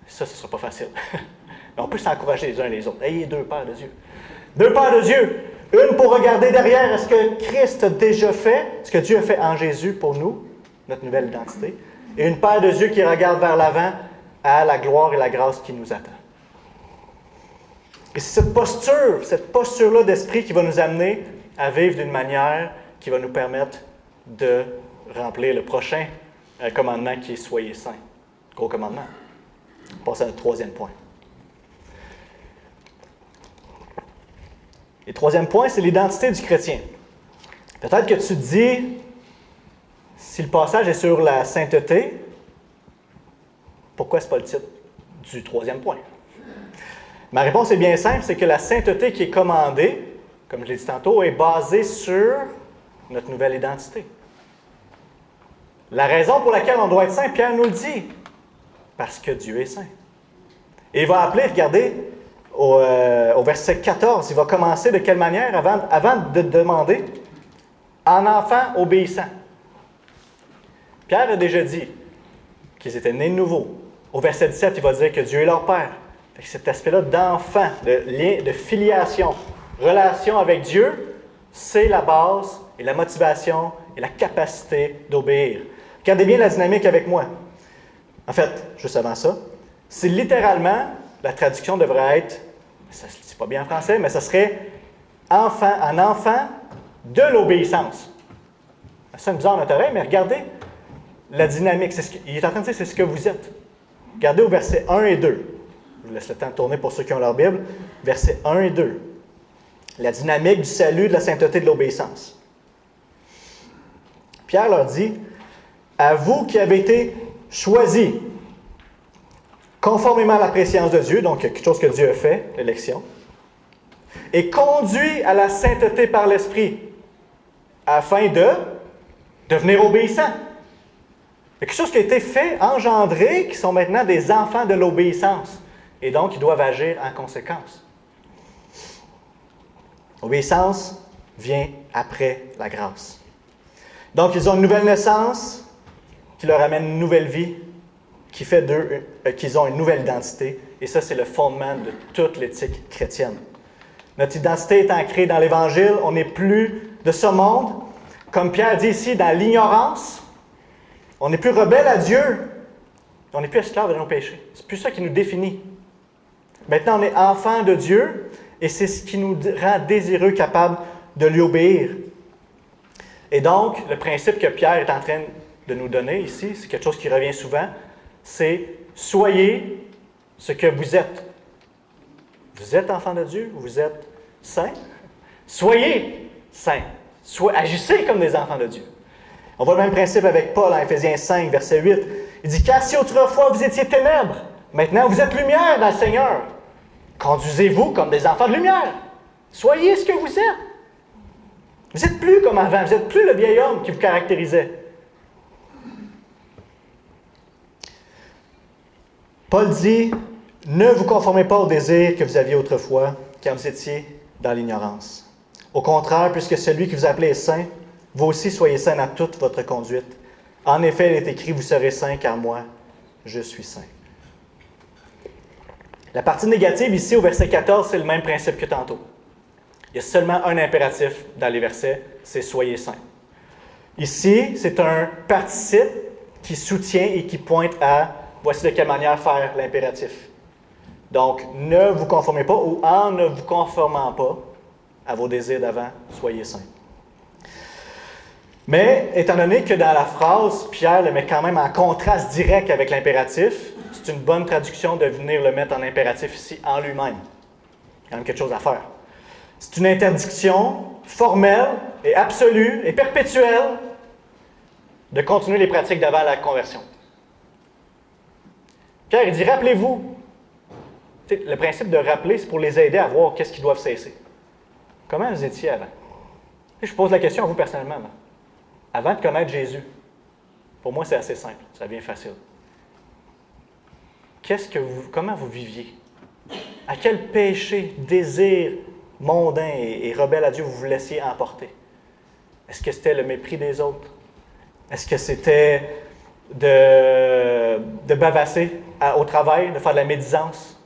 Ça, ce ne sera pas facile. Mais on peut s'encourager les uns les autres. Ayez deux paires de yeux. Deux paires de yeux. Une pour regarder derrière ce que Christ a déjà fait, ce que Dieu a fait en Jésus pour nous, notre nouvelle identité. Et une paire de yeux qui regarde vers l'avant à la gloire et la grâce qui nous attend. Et c'est cette posture-là d'esprit qui va nous amener à vivre d'une manière qui va nous permettre de remplir le prochain commandement qui est « Soyez saints ». Gros commandement. On passe à notre troisième point. Et troisième point, c'est l'identité du chrétien. Peut-être que tu te dis, si le passage est sur la sainteté, pourquoi ce n'est pas le titre du troisième point? Ma réponse est bien simple, c'est que la sainteté qui est commandée, comme je l'ai dit tantôt, est basée sur notre nouvelle identité. La raison pour laquelle on doit être saint, Pierre nous le dit, parce que Dieu est saint. Et il va appeler, regardez, au verset 14, il va commencer de quelle manière avant de demander? En enfant obéissant. Pierre a déjà dit qu'ils étaient nés de nouveau. Au verset 17, il va dire que Dieu est leur Père. Fait que cet aspect-là d'enfant, de lien, de filiation, relation avec Dieu, c'est la base et la motivation et la capacité d'obéir. Regardez bien la dynamique avec moi. En fait, juste avant ça, c'est littéralement, la traduction devrait être, ça ne se dit pas bien en français, mais ça serait enfant, un enfant de l'obéissance. Ça sonne bizarre dans notre oreille, mais regardez la dynamique. Il est en train de dire c'est ce que vous êtes. Regardez au verset 1 et 2. Je vous laisse le temps de tourner pour ceux qui ont leur Bible. Versets 1 et 2. La dynamique du salut, de la sainteté, de l'obéissance. Pierre leur dit, « À vous qui avez été choisis, conformément à la préscience de Dieu, donc quelque chose que Dieu a fait, l'élection, et conduits à la sainteté par l'Esprit, afin de devenir obéissants. » Il y a quelque chose qui a été fait, engendré, qui sont maintenant des enfants de l'obéissance. Et donc, ils doivent agir en conséquence. L'obéissance vient après la grâce. Donc, ils ont une nouvelle naissance qui leur amène une nouvelle vie, qui fait d'eux qu'ils ont une nouvelle identité. Et ça, c'est le fondement de toute l'éthique chrétienne. Notre identité est ancrée dans l'Évangile. On n'est plus de ce monde. Comme Pierre dit ici, dans l'ignorance. On n'est plus rebelle à Dieu. On n'est plus esclave de nos péchés. C'est plus ça qui nous définit. Maintenant, on est enfant de Dieu et c'est ce qui nous rend désireux, capables de lui obéir. Et donc, le principe que Pierre est en train de nous donner ici, c'est quelque chose qui revient souvent, c'est « Soyez ce que vous êtes ». Vous êtes enfant de Dieu, vous êtes saints. Soyez saints. Agissez comme des enfants de Dieu. On voit le même principe avec Paul en Éphésiens 5, verset 8. Il dit « Car si autrefois vous étiez ténèbres, maintenant vous êtes lumière dans le Seigneur. Conduisez-vous comme des enfants de lumière. Soyez ce que vous êtes. Vous n'êtes plus comme avant, vous n'êtes plus le vieil homme qui vous caractérisait. » Paul dit « Ne vous conformez pas au désir que vous aviez autrefois, quand vous étiez dans l'ignorance. Au contraire, puisque celui qui vous appelait est saint, vous aussi soyez saints dans toute votre conduite. En effet, il est écrit, vous serez saints, car moi, je suis saint. » La partie négative ici, au verset 14, c'est le même principe que tantôt. Il y a seulement un impératif dans les versets, c'est « soyez saints ». Ici, c'est un participe qui soutient et qui pointe à « voici de quelle manière faire l'impératif ». Donc, ne vous conformez pas ou en ne vous conformant pas à vos désirs d'avant, soyez saints. Mais, étant donné que dans la phrase, Pierre le met quand même en contraste direct avec l'impératif, c'est une bonne traduction de venir le mettre en impératif ici en lui-même. Il y a quand même quelque chose à faire. C'est une interdiction formelle et absolue et perpétuelle de continuer les pratiques d'avant la conversion. Pierre, il dit, rappelez-vous. Le principe de rappeler, c'est pour les aider à voir qu'est-ce qu'ils doivent cesser. Comment vous étiez avant? Je pose la question à vous personnellement. Là. Avant de connaître Jésus, pour moi, c'est assez simple. Ça devient facile. Comment vous viviez? À quel péché, désir mondain et rebelle à Dieu vous laissiez emporter? Est-ce que c'était le mépris des autres? Est-ce que c'était de bavasser au travail, de faire de la médisance?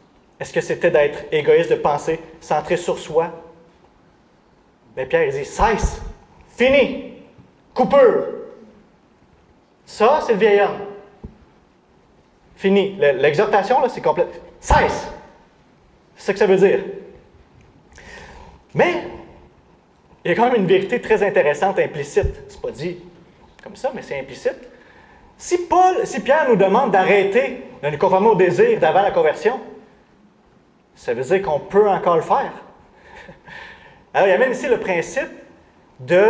Est-ce que c'était d'être égoïste, de penser, centré sur soi? Bien, Pierre, il dit, cesse, fini, coupure. Ça, c'est le vieil homme. Fini. L'exhortation, là, c'est complète. Cesse. C'est ça que ça veut dire. Mais, il y a quand même une vérité très intéressante, implicite. C'est pas dit comme ça, mais c'est implicite. Si Pierre nous demande d'arrêter de nous conformer au désir d'avant la conversion, ça veut dire qu'on peut encore le faire. Alors, il y a même ici le principe de,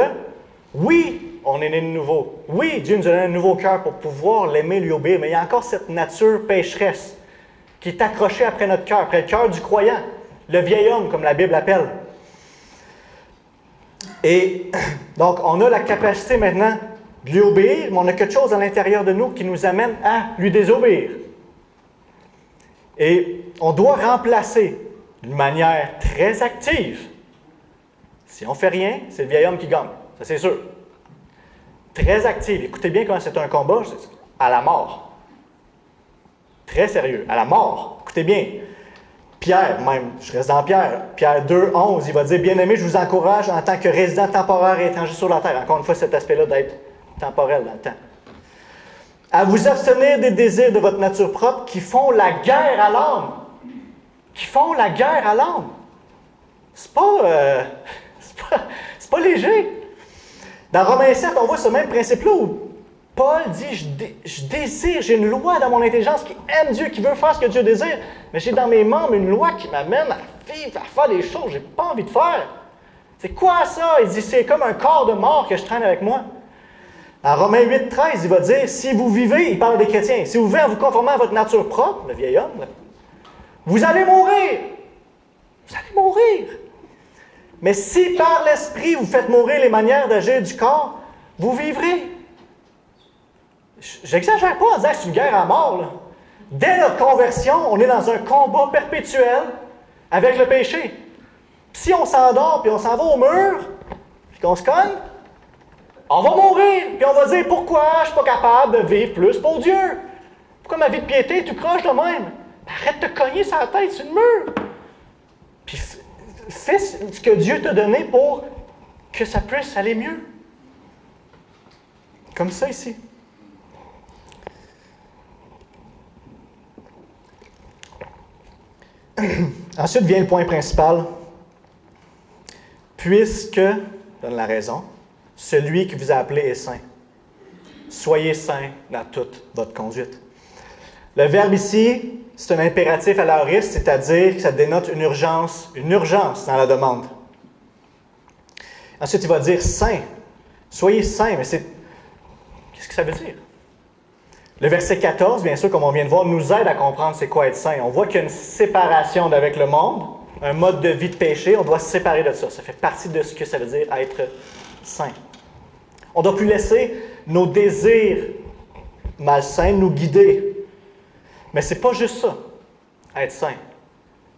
oui, on est né de nouveau. Oui, Dieu nous a donné un nouveau cœur pour pouvoir l'aimer, lui obéir, mais il y a encore cette nature pécheresse qui est accrochée après notre cœur, après le cœur du croyant, le vieil homme, comme la Bible l'appelle. Et donc, on a la capacité maintenant de lui obéir, mais on a quelque chose à l'intérieur de nous qui nous amène à lui désobéir. Et on doit remplacer d'une manière très active. Si on ne fait rien, c'est le vieil homme qui gagne. Ça, c'est sûr. Très active. Écoutez bien comment c'est un combat, à la mort. Très sérieux, à la mort. Écoutez bien. Pierre, même, je reste dans Pierre 2, 11, il va dire, « Bien-aimés, je vous encourage en tant que résident temporaire et étranger sur la terre. » Encore une fois, cet aspect-là d'être temporel dans le temps. « À vous abstenir des désirs de votre nature propre qui font la guerre à l'âme. » Qui font la guerre à l'âme. C'est pas léger. Dans Romains 7, on voit ce même principe-là où Paul dit, je désire, j'ai une loi dans mon intelligence qui aime Dieu, qui veut faire ce que Dieu désire, mais j'ai dans mes membres une loi qui m'amène à vivre, à faire des choses que je n'ai pas envie de faire. C'est quoi ça? Il dit, c'est comme un corps de mort que je traîne avec moi. En Romains 8, 13, il va dire, si vous vivez, il parle des chrétiens, si vous vivez en vous conformant à votre nature propre, le vieil homme, vous allez mourir. Vous allez mourir. Mais si par l'Esprit vous faites mourir les manières d'agir du corps, vous vivrez. J'exagère pas en disant que c'est une guerre à mort. Là. Dès notre conversion, on est dans un combat perpétuel avec le péché. Si on s'endort puis on s'en va au mur, puis qu'on se cogne, on va mourir. Puis on va dire, pourquoi je ne suis pas capable de vivre plus pour Dieu? Pourquoi ma vie de piété est tout croche de même? Arrête de te cogner sur la tête sur le mur. Puis fais ce que Dieu t'a donné pour que ça puisse aller mieux. Comme ça ici. Ensuite vient le point principal. Puisque, donne la raison, celui qui vous a appelé est saint. Soyez saints dans toute votre conduite. Le verbe ici, c'est un impératif à l'aoriste, c'est-à-dire que ça dénote une urgence dans la demande. Ensuite, il va dire saint. Soyez saints, mais qu'est-ce que ça veut dire? Le verset 14, bien sûr, comme on vient de voir, nous aide à comprendre c'est quoi être saint. On voit qu'il y a une séparation d'avec le monde, un mode de vie de péché, on doit se séparer de ça. Ça fait partie de ce que ça veut dire être saint. On ne doit plus laisser nos désirs malsains nous guider. Mais ce n'est pas juste ça, être saint.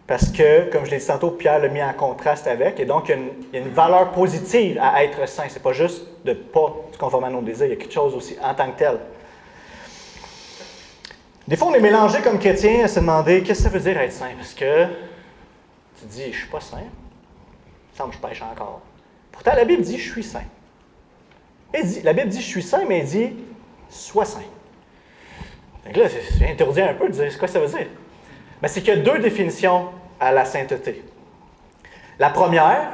Parce que, comme je l'ai dit tantôt, Pierre l'a mis en contraste avec, et donc il y a une valeur positive à être saint. Ce n'est pas juste de ne pas se conformer à nos désirs, il y a quelque chose aussi en tant que tel. Des fois, on est mélangé comme chrétien à se demander qu'est-ce que ça veut dire être saint. Parce que tu te dis, je ne suis pas saint, il me semble que je pêche encore. Pourtant, la Bible dit, je suis saint. La Bible dit, je suis saint, mais elle dit, sois saint. Donc là, c'est interdit un peu de dire, c'est quoi ça veut dire? Ben, c'est qu'il y a deux définitions à la sainteté. La première,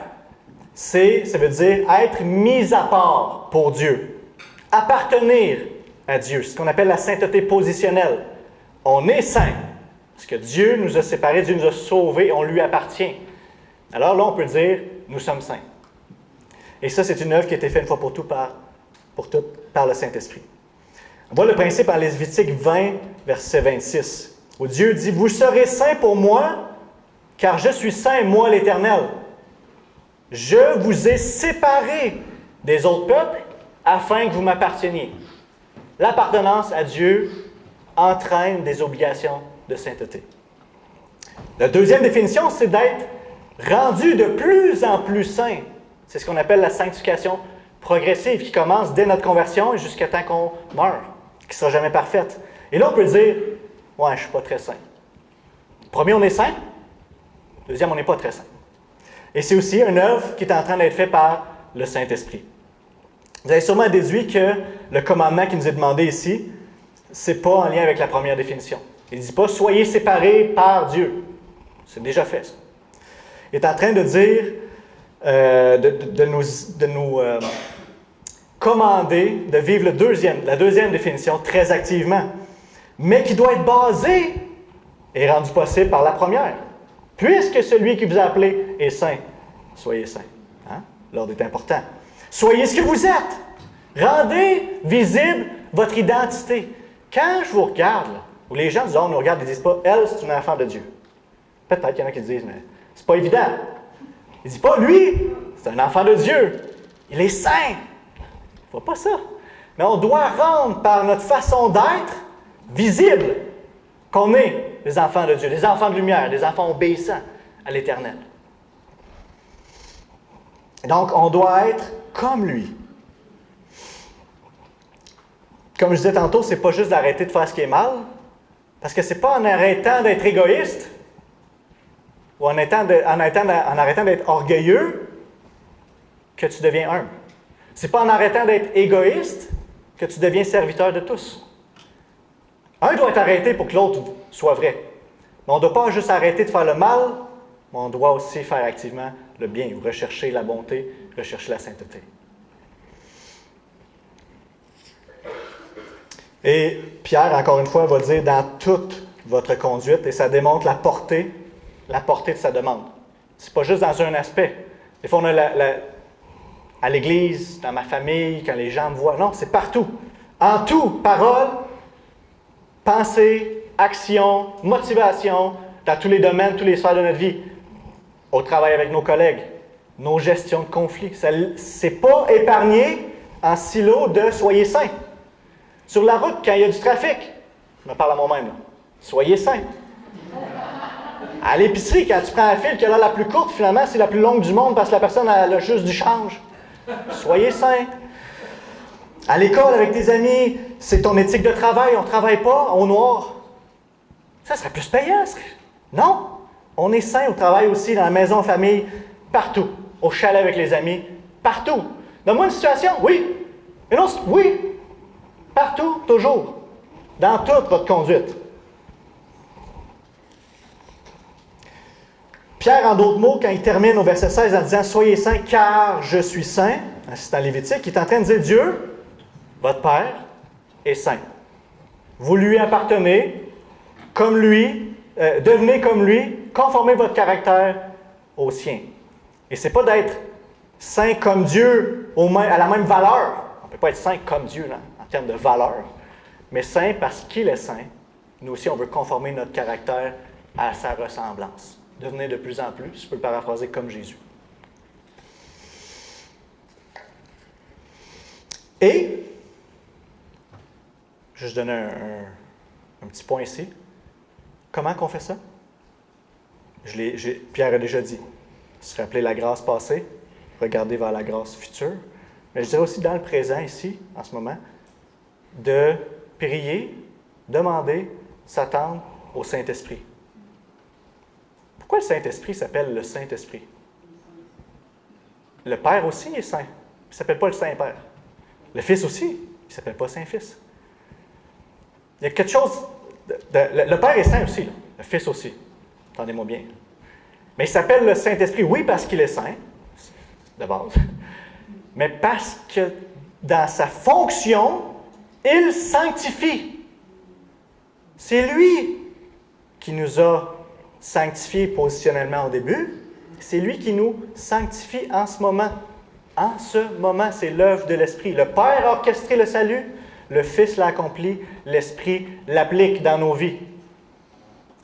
ça veut dire être mis à part pour Dieu, appartenir à Dieu, ce qu'on appelle la sainteté positionnelle. On est saint, parce que Dieu nous a séparés, Dieu nous a sauvés, on lui appartient. Alors là, on peut dire, nous sommes saints. Et ça, c'est une œuvre qui a été faite une fois pour toutes par le Saint-Esprit. On voit le principe en Lévitique 20, verset 26, où Dieu dit, « Vous serez saints pour moi, car je suis saint, moi l'Éternel. Je vous ai séparés des autres peuples afin que vous m'apparteniez. » L'appartenance à Dieu entraîne des obligations de sainteté. La deuxième définition, c'est d'être rendu de plus en plus saint. C'est ce qu'on appelle la sanctification progressive qui commence dès notre conversion et jusqu'à temps qu'on meurt, qui ne sera jamais parfaite. Et là, on peut dire, « Ouais, je ne suis pas très saint. » Premier, on est saint. Deuxième, on n'est pas très saint. Et c'est aussi une œuvre qui est en train d'être faite par le Saint-Esprit. Vous avez sûrement déduit que le commandement qui nous est demandé ici, ce n'est pas en lien avec la première définition. Il ne dit pas « Soyez séparés par Dieu ». C'est déjà fait, ça. Il est en train de dire, de nous commander de vivre la deuxième définition très activement, mais qui doit être basée et rendue possible par la première. Puisque celui qui vous a appelé est saint, soyez saints. Hein? L'ordre est important. Soyez ce que vous êtes. Rendez visible votre identité. Quand je vous regarde, là, où les gens disent, on nous regarde, ils ne disent pas, elle, c'est une enfant de Dieu. Peut-être qu'il y en a qui disent, mais c'est pas évident. Ils ne disent pas, lui, c'est un enfant de Dieu. Il est saint. Il ne faut pas ça. Mais on doit rendre par notre façon d'être visible qu'on est des enfants de Dieu, des enfants de lumière, des enfants obéissants à l'Éternel. Donc, on doit être comme lui. Comme je disais tantôt, ce n'est pas juste d'arrêter de faire ce qui est mal, parce que ce n'est pas en arrêtant d'être égoïste ou en arrêtant d'être orgueilleux que tu deviens humble. Ce n'est pas en arrêtant d'être égoïste que tu deviens serviteur de tous. Un doit être arrêté pour que l'autre soit vrai. Mais on ne doit pas juste arrêter de faire le mal, mais on doit aussi faire activement le bien, ou rechercher la bonté, rechercher la sainteté. Et Pierre, encore une fois, va dire dans toute votre conduite, et ça démontre la portée de sa demande. Ce n'est pas juste dans un aspect. Des fois, on a à l'église, dans ma famille, quand les gens me voient. Non, c'est partout. En tout, parole, pensée, action, motivation, dans tous les domaines, tous les sphères de notre vie. Au travail avec nos collègues, nos gestions de conflits. Ce n'est pas épargné en silo de « soyez saints ». Sur la route, quand il y a du trafic, je me parle à moi-même, là, soyez saints. À l'épicerie, quand tu prends la file qui a l'air la plus courte, finalement, c'est la plus longue du monde parce que la personne a juste du change. Soyez saints. À l'école, avec tes amis, c'est ton éthique de travail, on ne travaille pas au noir. Ça serait plus payant. Non. On est saints au travail aussi, dans la maison, en famille, partout. Au chalet avec les amis, partout. Donne-moi une situation, oui. Une autre, oui. Partout, toujours. Dans toute votre conduite. Pierre, en d'autres mots, quand il termine au verset 16 en disant « Soyez saints, car je suis saint », c'est en Lévitique, il est en train de dire « Dieu, votre Père, est saint. Vous lui appartenez, comme lui, devenez comme lui, conformez votre caractère au sien. » Et ce n'est pas d'être saint comme Dieu à la même valeur. On ne peut pas être saint comme Dieu là, en termes de valeur, mais saint parce qu'il est saint. Nous aussi, on veut conformer notre caractère à sa ressemblance. Devenir de plus en plus, je peux le paraphraser, comme Jésus. Et, je vais donner un petit point ici. Comment qu'on fait ça? Pierre a déjà dit, se rappeler la grâce passée, regarder vers la grâce future. Mais je dirais aussi dans le présent, ici, en ce moment, de prier, demander, s'attendre au Saint-Esprit. Pourquoi le Saint-Esprit s'appelle le Saint-Esprit? Le Père aussi est saint. Il ne s'appelle pas le Saint-Père. Le Fils aussi, il ne s'appelle pas Saint-Fils. Il y a quelque chose... le Père est saint aussi, là. Le Fils aussi. Entendez-moi bien. Mais il s'appelle le Saint-Esprit, oui, parce qu'il est saint, de base, mais parce que dans sa fonction, il sanctifie. C'est lui qui nous a sanctifiés positionnellement au début. C'est lui qui nous sanctifie en ce moment. En ce moment, c'est l'œuvre de l'Esprit. Le Père a orchestré le salut, le Fils l'a accompli, l'Esprit l'applique dans nos vies.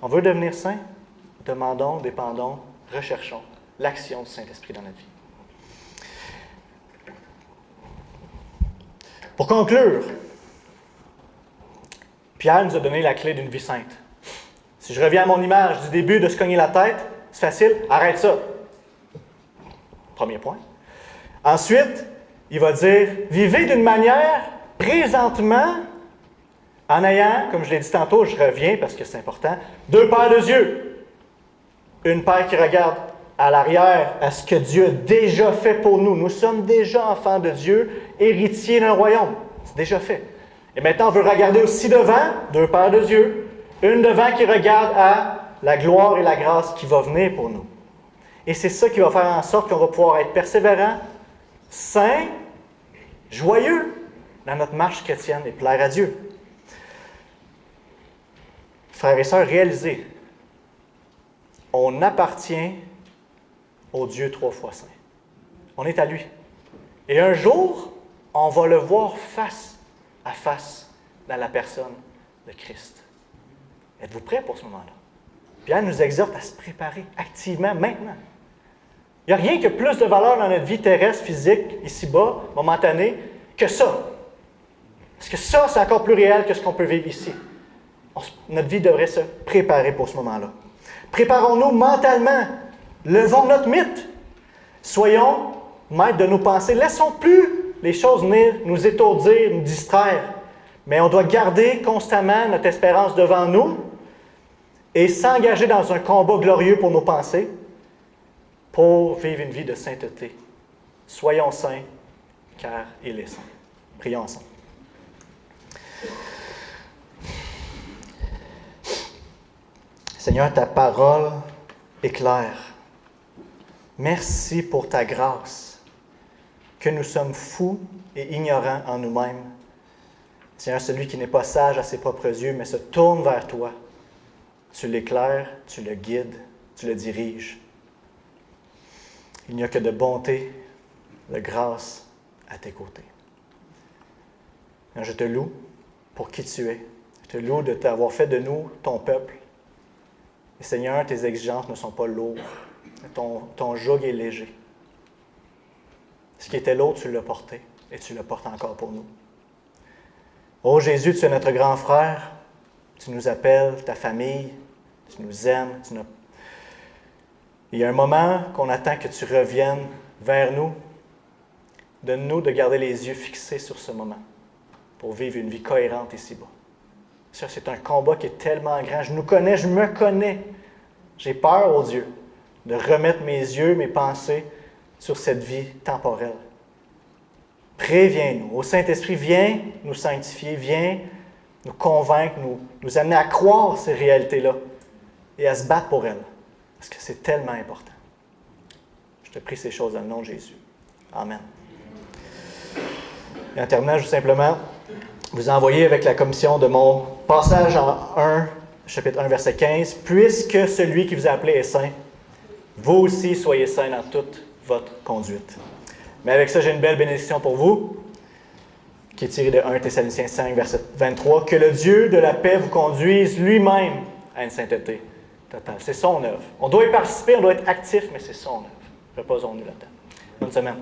On veut devenir saint? Demandons, dépendons, recherchons l'action du Saint-Esprit dans notre vie. Pour conclure, Pierre nous a donné la clé d'une vie sainte. Si je reviens à mon image du début de se cogner la tête, c'est facile, arrête ça. Premier point. Ensuite, il va dire, vivez d'une manière présentement, en ayant, comme je l'ai dit tantôt, je reviens parce que c'est important, deux paires de yeux. Une paire qui regarde à l'arrière à ce que Dieu a déjà fait pour nous. Nous sommes déjà enfants de Dieu, héritiers d'un royaume. C'est déjà fait. Et maintenant, on veut regarder aussi devant, deux paires de yeux. Une devant qui regarde à la gloire et la grâce qui va venir pour nous. Et c'est ça qui va faire en sorte qu'on va pouvoir être persévérant, saint, joyeux dans notre marche chrétienne et plaire à Dieu. Frères et sœurs, réalisez, on appartient au Dieu trois fois saint. On est à lui. Et un jour, on va le voir face à face dans la personne de Christ. Êtes-vous prêts pour ce moment-là? Pierre nous exhorte à se préparer activement maintenant. Il n'y a rien qui a plus de valeur dans notre vie terrestre, physique, ici-bas, momentanée, que ça. Parce que ça, c'est encore plus réel que ce qu'on peut vivre ici. Notre vie devrait se préparer pour ce moment-là. Préparons-nous mentalement. Levons notre mythe. Soyons maîtres de nos pensées. Laissons plus les choses venir nous étourdir, nous distraire. Mais on doit garder constamment notre espérance devant nous et s'engager dans un combat glorieux pour nos pensées, pour vivre une vie de sainteté. Soyons saints, car il est saint. Prions ensemble. Seigneur, ta parole est claire. Merci pour ta grâce, que nous sommes fous et ignorants en nous-mêmes. Seigneur, celui qui n'est pas sage à ses propres yeux, mais se tourne vers toi. Tu l'éclaires, tu le guides, tu le diriges. Il n'y a que de bonté, de grâce à tes côtés. Je te loue pour qui tu es. Je te loue de t'avoir fait de nous ton peuple. Et Seigneur, tes exigences ne sont pas lourdes. Ton joug est léger. Ce qui était lourd, tu l'as porté et tu le portes encore pour nous. Ô Jésus, tu es notre grand frère. Tu nous appelles ta famille. Tu nous aimes. Il y a un moment qu'on attend que tu reviennes vers nous. Donne-nous de garder les yeux fixés sur ce moment pour vivre une vie cohérente ici-bas. Ça, c'est un combat qui est tellement grand. Je nous connais, je me connais. J'ai peur, ô Dieu, de remettre mes yeux, mes pensées sur cette vie temporelle. Préviens-nous. Ô Saint-Esprit, viens nous sanctifier, viens nous convaincre, nous amener à croire ces réalités-là et à se battre pour elles. Parce que c'est tellement important. Je te prie ces choses dans le nom de Jésus. Amen. Et en terminant, je veux simplement vous envoyer avec la commission de mon passage en 1, chapitre 1, verset 15. « Puisque celui qui vous a appelé est saint, vous aussi soyez saints dans toute votre conduite. » Mais avec ça, j'ai une belle bénédiction pour vous, qui est tirée de 1 Thessaloniciens 5, verset 23. « Que le Dieu de la paix vous conduise lui-même à une sainteté totale. » C'est son œuvre. On doit y participer, on doit être actif, mais c'est son œuvre. Reposons-nous là-dedans. Bonne semaine.